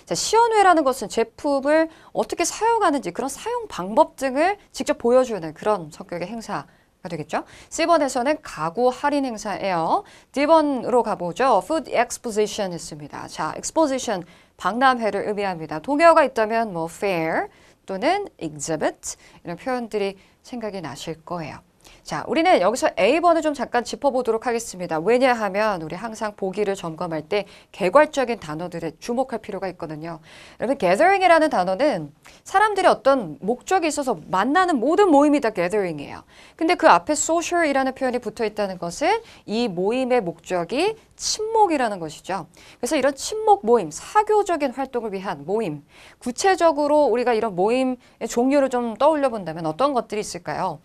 자, 시연회라는 것은 제품을 어떻게 사용하는지 그런 사용 방법 등을 직접 보여주는 그런 성격의 행사가 되겠죠. C번에서는 가구 할인 행사예요. D번으로 가보죠. Food exposition 있습니다. 자, exposition, 박람회를 의미합니다. 동요가 있다면 뭐 fair 또는 exhibit 이런 표현들이 생각이 나실 거예요. 자, 우리는 여기서 A번을 좀 잠깐 짚어보도록 하겠습니다. 왜냐하면 우리 항상 보기를 점검할 때 개괄적인 단어들에 주목할 필요가 있거든요. 여러분, gathering이라는 단어는 사람들이 어떤 목적이 있어서 만나는 모든 모임이 다 gathering이에요. 근데 그 앞에 social이라는 표현이 붙어 있다는 것은 이 모임의 목적이 친목이라는 것이죠. 그래서 이런 친목 모임, 사교적인 활동을 위한 모임, 구체적으로 우리가 이런 모임의 종류를 좀 떠올려 본다면 어떤 것들이 있을까요?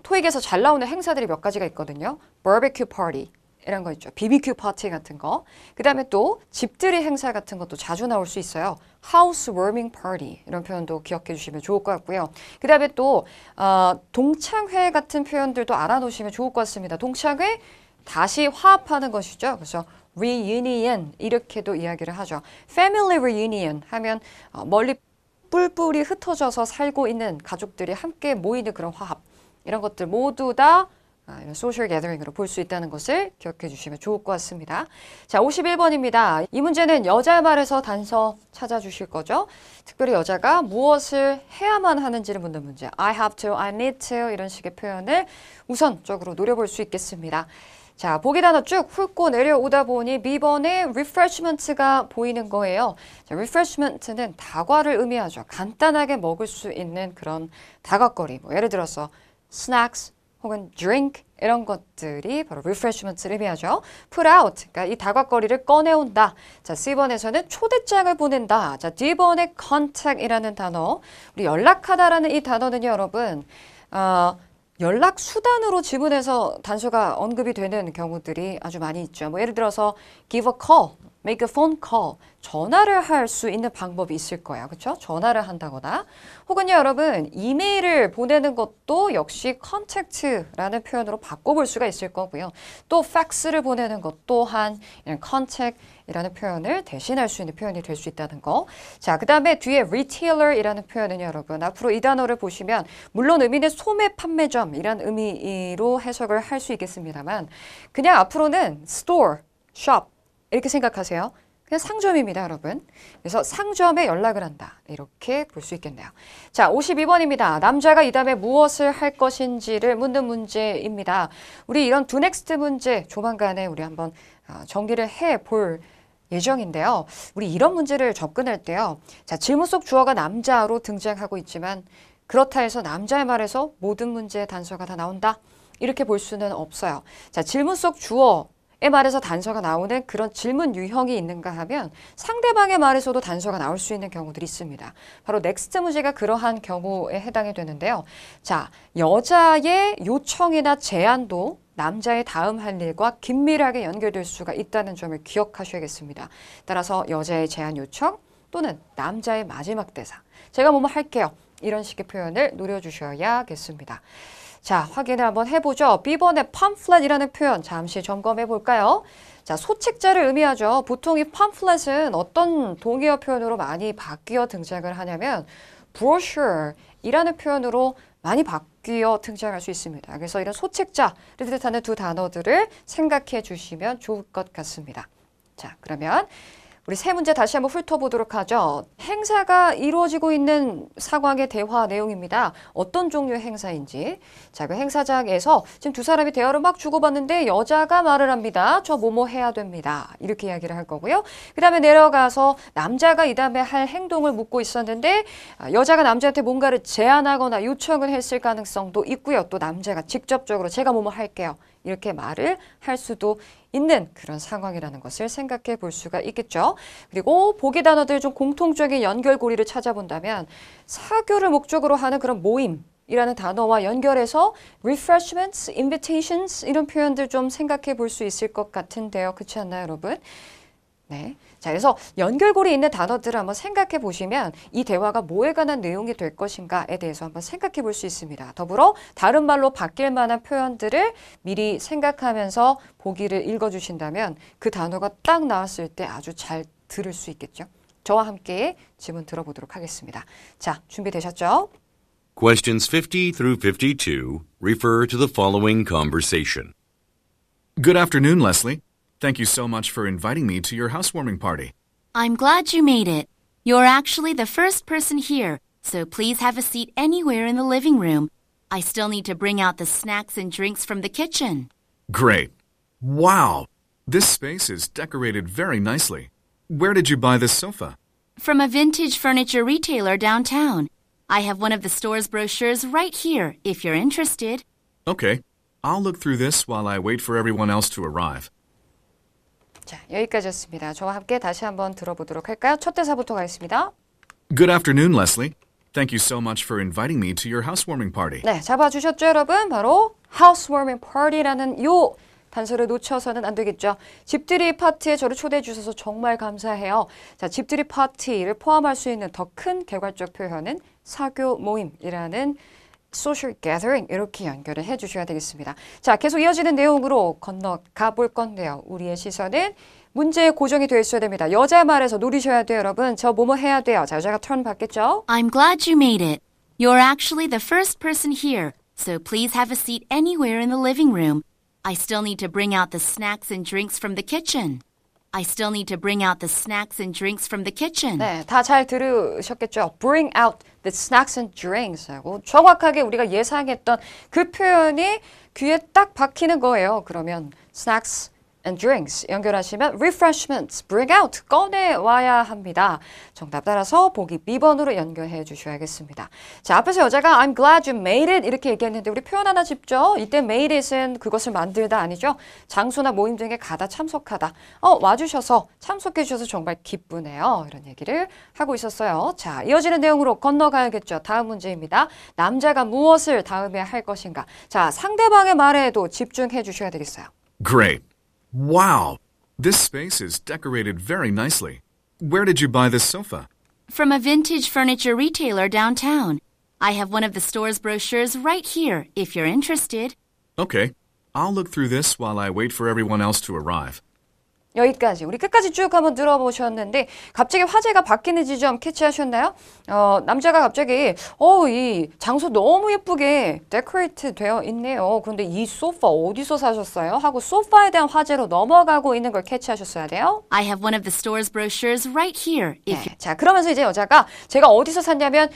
토익에서 잘 나오는 행사들이 몇 가지가 있거든요. barbecue party 이런 거 있죠. BBQ 파티 같은 거. 그 다음에 또 집들이 행사 같은 것도 자주 나올 수 있어요. housewarming party 이런 표현도 기억해 주시면 좋을 것 같고요. 그 다음에 또 동창회 같은 표현들도 알아놓으시면 좋을 것 같습니다. 동창회 다시 화합하는 것이죠. 그래서 reunion 이렇게도 이야기를 하죠. family reunion 하면 멀리 뿔뿔이 흩어져서 살고 있는 가족들이 함께 모이는 그런 화합. 이런 것들 모두 다 소셜 게더링으로 볼 수 있다는 것을 기억해 주시면 좋을 것 같습니다. 자, 51번입니다. 이 문제는 여자 말에서 단서 찾아주실 거죠. 특별히 여자가 무엇을 해야만 하는지를 묻는 문제. I have to, I need to 이런 식의 표현을 우선적으로 노려볼 수 있겠습니다. 자, 보기 단어 쭉 훑고 내려오다 보니 B번에 refreshment가 보이는 거예요. 자, refreshment는 다과를 의미하죠. 간단하게 먹을 수 있는 그런 다과거리. 뭐 예를 들어서 snacks 혹은 drink 이런 것들이 바로 refreshment를 의미하죠. put out, 그러니까 이 다과거리를 꺼내온다. 자, C번에서는 초대장을 보낸다. 자, D번에 contact이라는 단어. 우리 연락하다라는 이 단어는요, 여러분. 연락 수단으로 지문에서 단서가 언급이 되는 경우들이 아주 많이 있죠. 뭐 예를 들어서 give a call, make a phone call. 전화를 할 수 있는 방법이 있을 거야. 그렇죠? 전화를 한다거나. 혹은요, 여러분, 이메일을 보내는 것도 역시 contact라는 표현으로 바꿔볼 수가 있을 거고요. 또 팩스를 보내는 것 또한 contact이라는 표현을 대신할 수 있는 표현이 될 수 있다는 거. 자, 그 다음에 뒤에 retailer이라는 표현은 여러분, 앞으로 이 단어를 보시면 물론 의미는 소매 판매점이란 의미로 해석을 할 수 있겠습니다만 그냥 앞으로는 store, shop 이렇게 생각하세요. 그냥 상점입니다, 여러분. 그래서 상점에 연락을 한다. 이렇게 볼 수 있겠네요. 자, 52번입니다. 남자가 이 다음에 무엇을 할 것인지를 묻는 문제입니다. 우리 이런 do next 문제 조만간에 우리 한번 정리를 해볼 예정인데요. 우리 이런 문제를 접근할 때요. 자, 질문 속 주어가 남자로 등장하고 있지만 그렇다 해서 남자의 말에서 모든 문제의 단서가 다 나온다. 이렇게 볼 수는 없어요. 자, 질문 속 주어의 말에서 단서가 나오는 그런 질문 유형이 있는가 하면 상대방의 말에서도 단서가 나올 수 있는 경우들이 있습니다. 바로 넥스트 문제가 그러한 경우에 해당이 되는데요. 자, 여자의 요청이나 제안도 남자의 다음 할 일과 긴밀하게 연결될 수가 있다는 점을 기억하셔야겠습니다. 따라서 여자의 제안 요청 또는 남자의 마지막 대사. 제가 뭐뭐 할게요. 이런 식의 표현을 노려주셔야겠습니다. 자, 확인을 한번 해보죠. B번의 pamphlet이라는 표현 잠시 점검해 볼까요? 자, 소책자를 의미하죠. 보통 이 pamphlet은 어떤 동의어 표현으로 많이 바뀌어 등장을 하냐면 brochure이라는 표현으로 많이 바뀌어 등장할 수 있습니다. 그래서 이런 소책자를 뜻하는 두 단어들을 생각해 주시면 좋을 것 같습니다. 자, 그러면 우리 세 문제 다시 한번 훑어보도록 하죠. 행사가 이루어지고 있는 상황의 대화 내용입니다. 어떤 종류의 행사인지. 자, 그 행사장에서 지금 두 사람이 대화를 막 주고받는데 여자가 말을 합니다. 저 뭐뭐 해야 됩니다. 이렇게 이야기를 할 거고요. 그 다음에 내려가서 남자가 이 다음에 할 행동을 묻고 있었는데 여자가 남자한테 뭔가를 제안하거나 요청을 했을 가능성도 있고요. 또 남자가 직접적으로 제가 뭐뭐 할게요. 이렇게 말을 할 수도 있는 그런 상황이라는 것을 생각해 볼 수가 있겠죠. 그리고 보기 단어들 좀 공통적인 연결고리를 찾아본다면 사교를 목적으로 하는 그런 모임이라는 단어와 연결해서 refreshments, invitations 이런 표현들 좀 생각해 볼 수 있을 것 같은데요. 그렇지 않나요, 여러분? 네. 자, 그래서 연결고리 있는 단어들을 한번 생각해 보시면 이 대화가 뭐에 관한 내용이 될 것인가에 대해서 한번 생각해 볼 수 있습니다. 더불어 다른 말로 바뀔 만한 표현들을 미리 생각하면서 보기를 읽어주신다면 그 단어가 딱 나왔을 때 아주 잘 들을 수 있겠죠. 저와 함께 질문 들어보도록 하겠습니다. 자, 준비되셨죠? Questions 50 through 52 refer to the following conversation. Good afternoon, Leslie. Thank you so much for inviting me to your housewarming party. I'm glad you made it. You're actually the first person here, so please have a seat anywhere in the living room. I still need to bring out the snacks and drinks from the kitchen. Great. Wow. This space is decorated very nicely. Where did you buy this sofa? From a vintage furniture retailer downtown. I have one of the store's brochures right here, if you're interested. Okay. I'll look through this while I wait for everyone else to arrive. 자, 여기까지였습니다. 저와 함께 다시 한번 들어보도록 할까요? 첫 대사부터 가겠습니다. Good afternoon, Leslie. Thank you so much for inviting me to your housewarming party. 네, 잡아주셨죠, 여러분? 바로 housewarming party라는 요 단서를 놓쳐서는 안 되겠죠. 집들이 파티에 저를 초대해 주셔서 정말 감사해요. 자, 집들이 파티를 포함할 수 있는 더 큰 개괄적 표현은 사교 모임이라는 social gathering 이렇게 연결을 해주셔야 되겠습니다. 자, 계속 이어지는 내용으로 건너가 볼 건데요. 우리의 시선은 문제에 고정이 되어 있어야 됩니다. 여자 말에서 노리셔야 돼요, 여러분. 저 뭐뭐 해야 돼요. 자, 여자가 턴 받겠죠? I'm glad you made it. You're actually the first person here, so please have a seat anywhere in the living room. I still need to bring out the snacks and drinks from the kitchen. I still need to bring out the snacks and drinks from the kitchen. 네, 다 잘 들으셨겠죠? Bring out the snacks and drinks 하고 정확하게 우리가 예상했던 그 표현이 귀에 딱 박히는 거예요. 그러면 snacks and drinks 연결하시면 refreshments, bring out, 꺼내와야 합니다. 정답 따라서 보기 B번으로 연결해 주셔야겠습니다. 자, 앞에서 여자가 I'm glad you made it 이렇게 얘기했는데 우리 표현 하나 짚죠? 이때 made it은 그것을 만들다 아니죠? 장소나 모임 등에 가다 참석하다. 와주셔서 참석해 주셔서 정말 기쁘네요. 이런 얘기를 하고 있었어요. 자, 이어지는 내용으로 건너가야겠죠. 다음 문제입니다. 남자가 무엇을 다음에 할 것인가? 자, 상대방의 말에도 집중해 주셔야 되겠어요. Great. Wow. This space is decorated very nicely. Where did you buy this sofa? From a vintage furniture retailer downtown. I have one of the store's brochures right here, if you're interested. Okay. I'll look through this while I wait for everyone else to arrive. 여기까지 우리 끝까지 쭉 한번 들어보셨는데 갑자기 화제가 바뀌는 지점 캐치하셨나요? 남자가 갑자기 이 장소 너무 예쁘게 데코레이트 되어 있네요. 그런데 이 소파 어디서 사셨어요? 하고 소파에 대한 화제로 넘어가고 있는 걸 캐치하셨어야 돼요. I have one of the store's brochures right here. 네. 자, 그러면서 이제 여자가 제가 어디서 샀냐면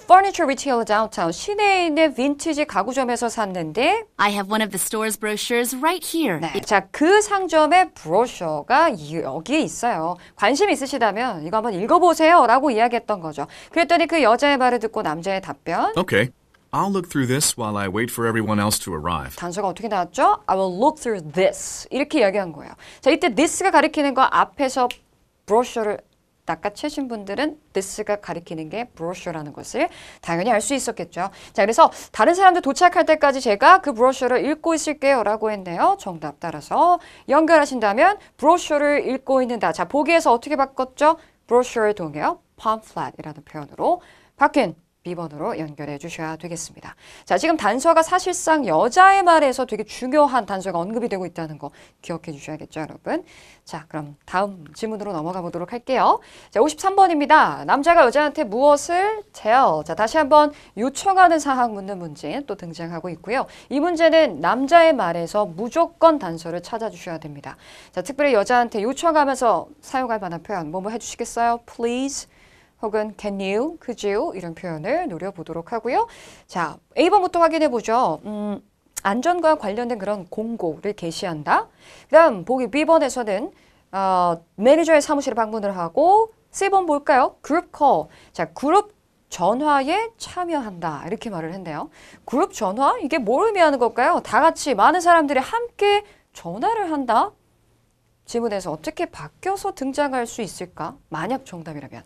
furniture retailer downtown 시내에 있는 빈티지 가구점에서 샀는데 I have one of the store's brochures right here. 네. 자, 그 상점의 브로셔가 여기에 있어요. 관심 있으시다면 이거 한번 읽어보세요 라고 이야기했던 거죠. 그랬더니 그 여자의 말을 듣고 남자의 답변 Okay. I'll look through this while I wait for everyone else to arrive. 단서가 어떻게 나왔죠? I will look through this 이렇게 이야기한 거예요. 자, 이때 this가 가리키는 거 앞에서 브로셔를 낚아채신 분들은 this가 가리키는 게 브로셔라는 것을 당연히 알 수 있었겠죠. 자, 그래서 다른 사람들 도착할 때까지 제가 그 브로셔를 읽고 있을게요 라고 했네요. 정답 따라서 연결하신다면 브로셔를 읽고 있는다. 자, 보기에서 어떻게 바꿨죠? 브로셔의 동의어 pamphlet이라는 표현으로 바뀐 B번으로 연결해 주셔야 되겠습니다. 자, 지금 단서가 사실상 여자의 말에서 되게 중요한 단서가 언급이 되고 있다는 거 기억해 주셔야겠죠, 여러분? 자, 그럼 다음 질문으로 넘어가 보도록 할게요. 자, 53번입니다. 남자가 여자한테 무엇을 tell? 자, 다시 한번 요청하는 사항 묻는 문제 또 등장하고 있고요. 이 문제는 남자의 말에서 무조건 단서를 찾아주셔야 됩니다. 자, 특별히 여자한테 요청하면서 사용할 만한 표현 뭐뭐 해주시겠어요? Please. 혹은 can you, could you 이런 표현을 노려보도록 하고요. 자, A번부터 확인해 보죠. 안전과 관련된 그런 공고를 게시한다. 그다음 보기 B번에서는 매니저의 사무실에 방문을 하고 C번 볼까요? 그룹 call. 자, 그룹 전화에 참여한다. 이렇게 말을 했네요. 그룹 전화? 이게 뭘 의미하는 걸까요? 다 같이 많은 사람들이 함께 전화를 한다. 지문에서 어떻게 바뀌어서 등장할 수 있을까? 만약 정답이라면.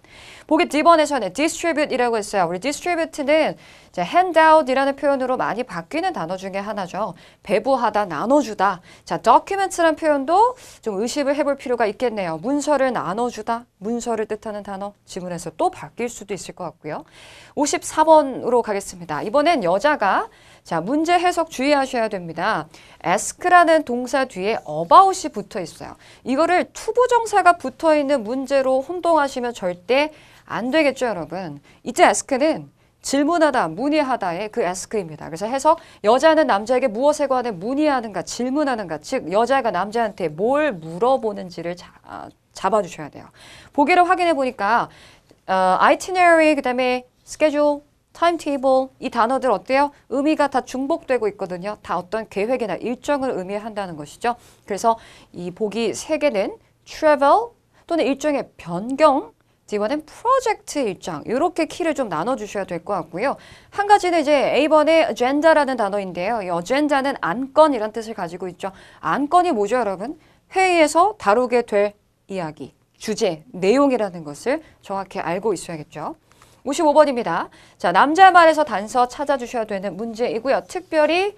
보기 D번에서는 distribute이라고 했어요. 우리 distribute는 handout이라는 표현으로 많이 바뀌는 단어 중에 하나죠. 배부하다, 나눠주다. 자, documents라는 표현도 좀 의식을 해볼 필요가 있겠네요. 문서를 나눠주다, 문서를 뜻하는 단어. 지문에서 또 바뀔 수도 있을 것 같고요. 54번으로 가겠습니다. 이번엔 여자가 자, 문제 해석 주의하셔야 됩니다. ask라는 동사 뒤에 about이 붙어 있어요. 이거를 투부정사가 붙어 있는 문제로 혼동하시면 절대 안 되겠죠, 여러분. 이때 ask는 질문하다, 문의하다의 그 ask입니다. 그래서 해석, 여자는 남자에게 무엇에 관해 문의하는가, 질문하는가, 즉 여자가 남자한테 뭘 물어보는지를 잡아주셔야 돼요. 보기를 확인해 보니까 itinerary, 그다음에 schedule, 타임테이블 이 단어들 어때요? 의미가 다 중복되고 있거든요. 다 어떤 계획이나 일정을 의미한다는 것이죠. 그래서 이 보기 3개는 travel 또는 일정의 변경, D번은 프로젝트 일정 이렇게 키를 좀 나눠주셔야 될 것 같고요. 한 가지는 이제 A번의 agenda라는 단어인데요. 이 agenda는 안건이란 뜻을 가지고 있죠. 안건이 뭐죠, 여러분? 회의에서 다루게 될 이야기, 주제, 내용이라는 것을 정확히 알고 있어야겠죠. 55번입니다. 자, 남자 말에서 단서 찾아주셔야 되는 문제이고요. 특별히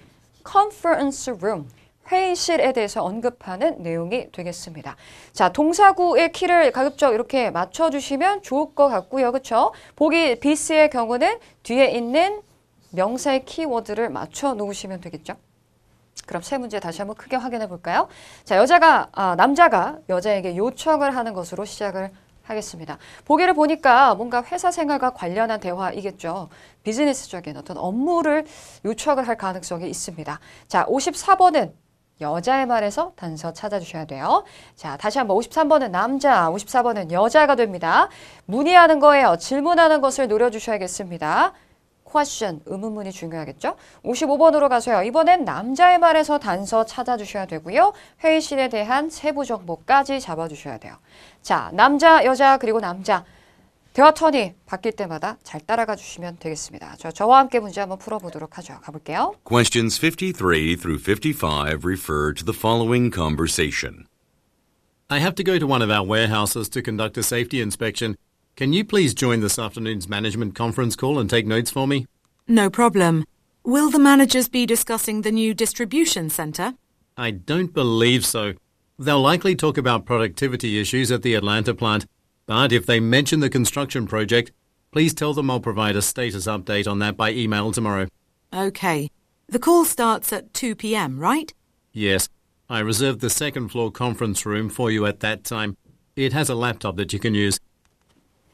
conference room, 회의실에 대해서 언급하는 내용이 되겠습니다. 자, 동사구의 키를 가급적 이렇게 맞춰주시면 좋을 것 같고요. 그렇죠? 보기 B씨의 경우는 뒤에 있는 명사의 키워드를 맞춰 놓으시면 되겠죠. 그럼 세 문제 다시 한번 크게 확인해 볼까요? 자, 남자가 여자에게 요청을 하는 것으로 시작을 하겠습니다. 보기를 보니까 뭔가 회사 생활과 관련한 대화이겠죠. 비즈니스적인 어떤 업무를 요청을 할 가능성이 있습니다. 자, 54번은 여자의 말에서 단서 찾아주셔야 돼요. 자, 다시 한번 53번은 남자, 54번은 여자가 됩니다. 문의하는 거예요. 질문하는 것을 노려주셔야겠습니다. question, 의문문이 중요하겠죠? 55번으로 가세요. 이번엔 남자의 말에서 단서 찾아주셔야 되고요. 회의실에 대한 세부 정보까지 잡아주셔야 돼요. 자, 남자, 여자, 그리고 남자. 대화 턴이 바뀔 때마다 잘 따라가 주시면 되겠습니다. 저와 함께 문제 한번 풀어보도록 하죠. 가볼게요. Questions 53 through 55 refer to the following conversation. I have to go to one of our warehouses to conduct a safety inspection. Can you please join this afternoon's management conference call and take notes for me? No problem. Will the managers be discussing the new distribution centre? I don't believe so. They'll likely talk about productivity issues at the Atlanta plant, but if they mention the construction project, please tell them I'll provide a status update on that by email tomorrow. OK. The call starts at 2 p.m, right? Yes, I reserved the second floor conference room for you at that time. It has a laptop that you can use.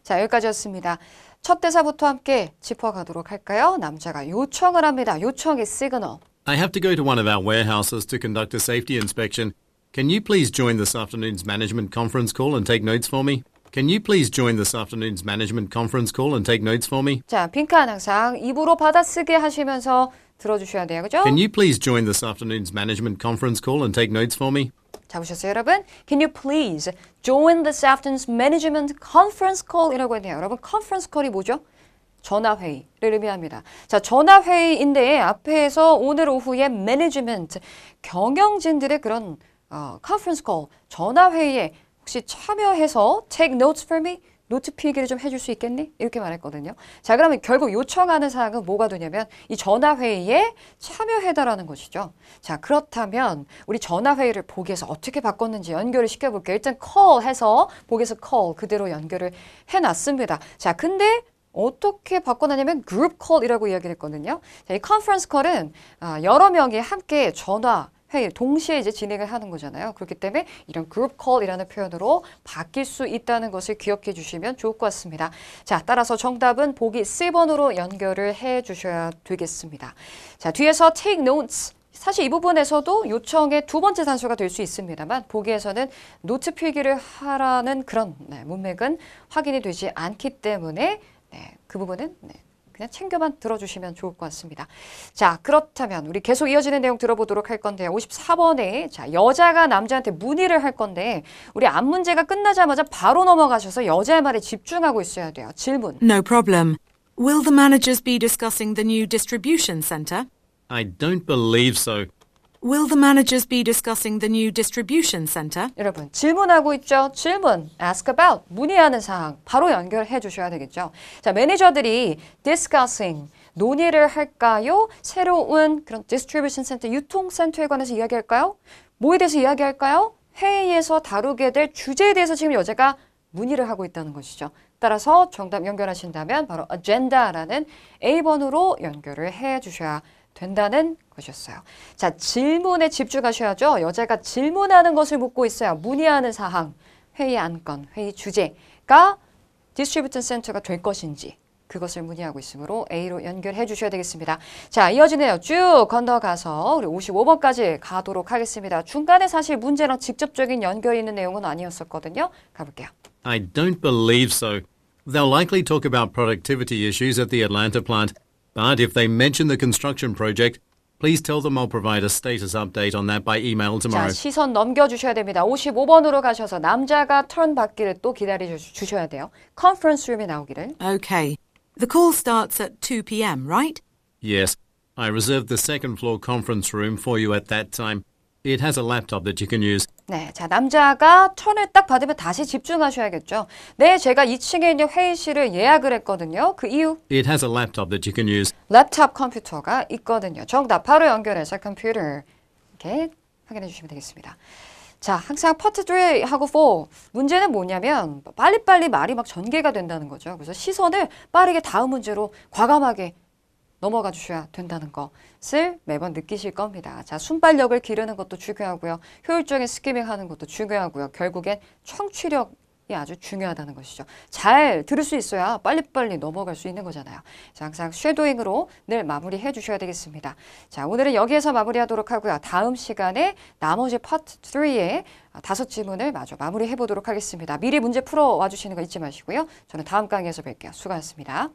자, 여기까지였습니다. 첫 대사부터 함께 짚어가도록 할까요? 남자가 요청을 합니다. 요청의 시그널. I have to go to one of our warehouses to conduct a safety inspection. Can you please join this afternoon's management conference call and take notes for me? Can you please join this afternoon's management conference call and take notes for me? 자, 핑크한 항상 입으로 받아쓰게 하시면서 들어주셔야 돼요. 그죠? Can you please join this afternoon's management conference call and take notes for me? 잡으셨어요, 여러분? Can you please join this afternoon's management conference call? 이라고 했네요. 여러분, conference call이 뭐죠? 전화회의를 의미합니다. 자, 전화회의인데 앞에서 오늘 오후에 management, 경영진들의 그런 conference call, 전화회의에 혹시 참여해서 take notes for me? 노트 필기를 좀 해줄 수 있겠니? 이렇게 말했거든요. 자, 그러면 결국 요청하는 사항은 뭐가 되냐면 이 전화회의에 참여해달라는 것이죠. 자, 그렇다면 우리 전화회의를 보기에서 어떻게 바꿨는지 연결을 시켜볼게요. 일단 call 해서 보기에서 call 그대로 연결을 해놨습니다. 자, 근데 어떻게 바꿔놨냐면 그룹 콜이라고 이야기를 했거든요. 자, 이 컨퍼런스 콜은 여러 명이 함께 전화 회의 동시에 이제 진행을 하는 거잖아요. 그렇기 때문에 이런 그룹 콜이라는 표현으로 바뀔 수 있다는 것을 기억해 주시면 좋을 것 같습니다. 자, 따라서 정답은 보기 C번으로 연결을 해 주셔야 되겠습니다. 자, 뒤에서 take notes. 사실 이 부분에서도 요청의 두 번째 단수가 될 수 있습니다만 보기에서는 노트 필기를 하라는 그런 문맥은 확인이 되지 않기 때문에 그 부분은 그냥 챙겨만 들어주시면 좋을 것 같습니다. 자, 그렇다면 우리 계속 이어지는 내용 들어보도록 할 건데요. 54번에 자, 여자가 남자한테 문의를 할 건데 우리 앞 문제가 끝나자마자 바로 넘어가셔서 여자의 말에 집중하고 있어야 돼요. 질문. No problem. Will the managers be discussing the new distribution centre? I don't believe so. Will the managers be discussing the new distribution centre? 여러분 질문하고 있죠. 질문, ask about, 문의하는 사항 바로 연결해 주셔야 되겠죠. 자, 매니저들이 discussing, 논의를 할까요? 새로운 그런 distribution center, 유통센터에 관해서 이야기할까요? 뭐에 대해서 이야기할까요? 회의에서 다루게 될 주제에 대해서 지금 여자가 문의를 하고 있다는 것이죠. 따라서 정답 연결하신다면 바로 agenda라는 A번으로 연결을 해 주셔야 된다는 것이었어요. 자, 질문에 집중하셔야죠. 여자가 질문하는 것을 묻고 있어요. 문의하는 사항, 회의 안건, 회의 주제가 디스트리뷰션 센터가 될 것인지 그것을 문의하고 있으므로 A로 연결해 주셔야 되겠습니다. 자, 이어지네요. 쭉 건너가서 우리 55번까지 가도록 하겠습니다. 중간에 사실 문제랑 직접적인 연결이 있는 내용은 아니었었거든요. 가볼게요. I don't believe so. They'll likely talk about productivity issues at the Atlanta plant. But if they mention the construction project, please tell them I'll provide a status update on that by email 자, tomorrow. 시선 넘겨주셔야 됩니다. 55번으로 가셔서 남자가 턴 받기를 또 기다려주셔야 돼요. 컨퍼런스 룸에 나오기를. Okay. The call starts at 2 p.m., right? Yes, I reserved the second floor conference room for you at that time. It has a laptop that you can use. 네, 자, 남자가 턴을 딱 받으면 다시 집중하셔야겠죠. 네, 제가 2층에 있는 회의실을 예약을 했거든요. 그 이유? It has a laptop that you can use. 랩탑 컴퓨터가 있거든요. 정답 바로 연결해서 컴퓨터 이렇게 확인해 주시면 되겠습니다. 자, 항상 파트 3하고 4 문제는 뭐냐면 빨리빨리 말이 막 전개가 된다는 거죠. 그래서 시선을 빠르게 다음 문제로 과감하게 넘어가 주셔야 된다는 것을 매번 느끼실 겁니다. 자, 순발력을 기르는 것도 중요하고요. 효율적인 스키밍 하는 것도 중요하고요. 결국엔 청취력이 아주 중요하다는 것이죠. 잘 들을 수 있어야 빨리빨리 넘어갈 수 있는 거잖아요. 자, 항상 쉐도잉으로 늘 마무리해 주셔야 되겠습니다. 자, 오늘은 여기에서 마무리하도록 하고요. 다음 시간에 나머지 파트 3의 5질문을 마저 마무리해 보도록 하겠습니다. 미리 문제 풀어와 주시는 거 잊지 마시고요. 저는 다음 강의에서 뵐게요. 수고하셨습니다.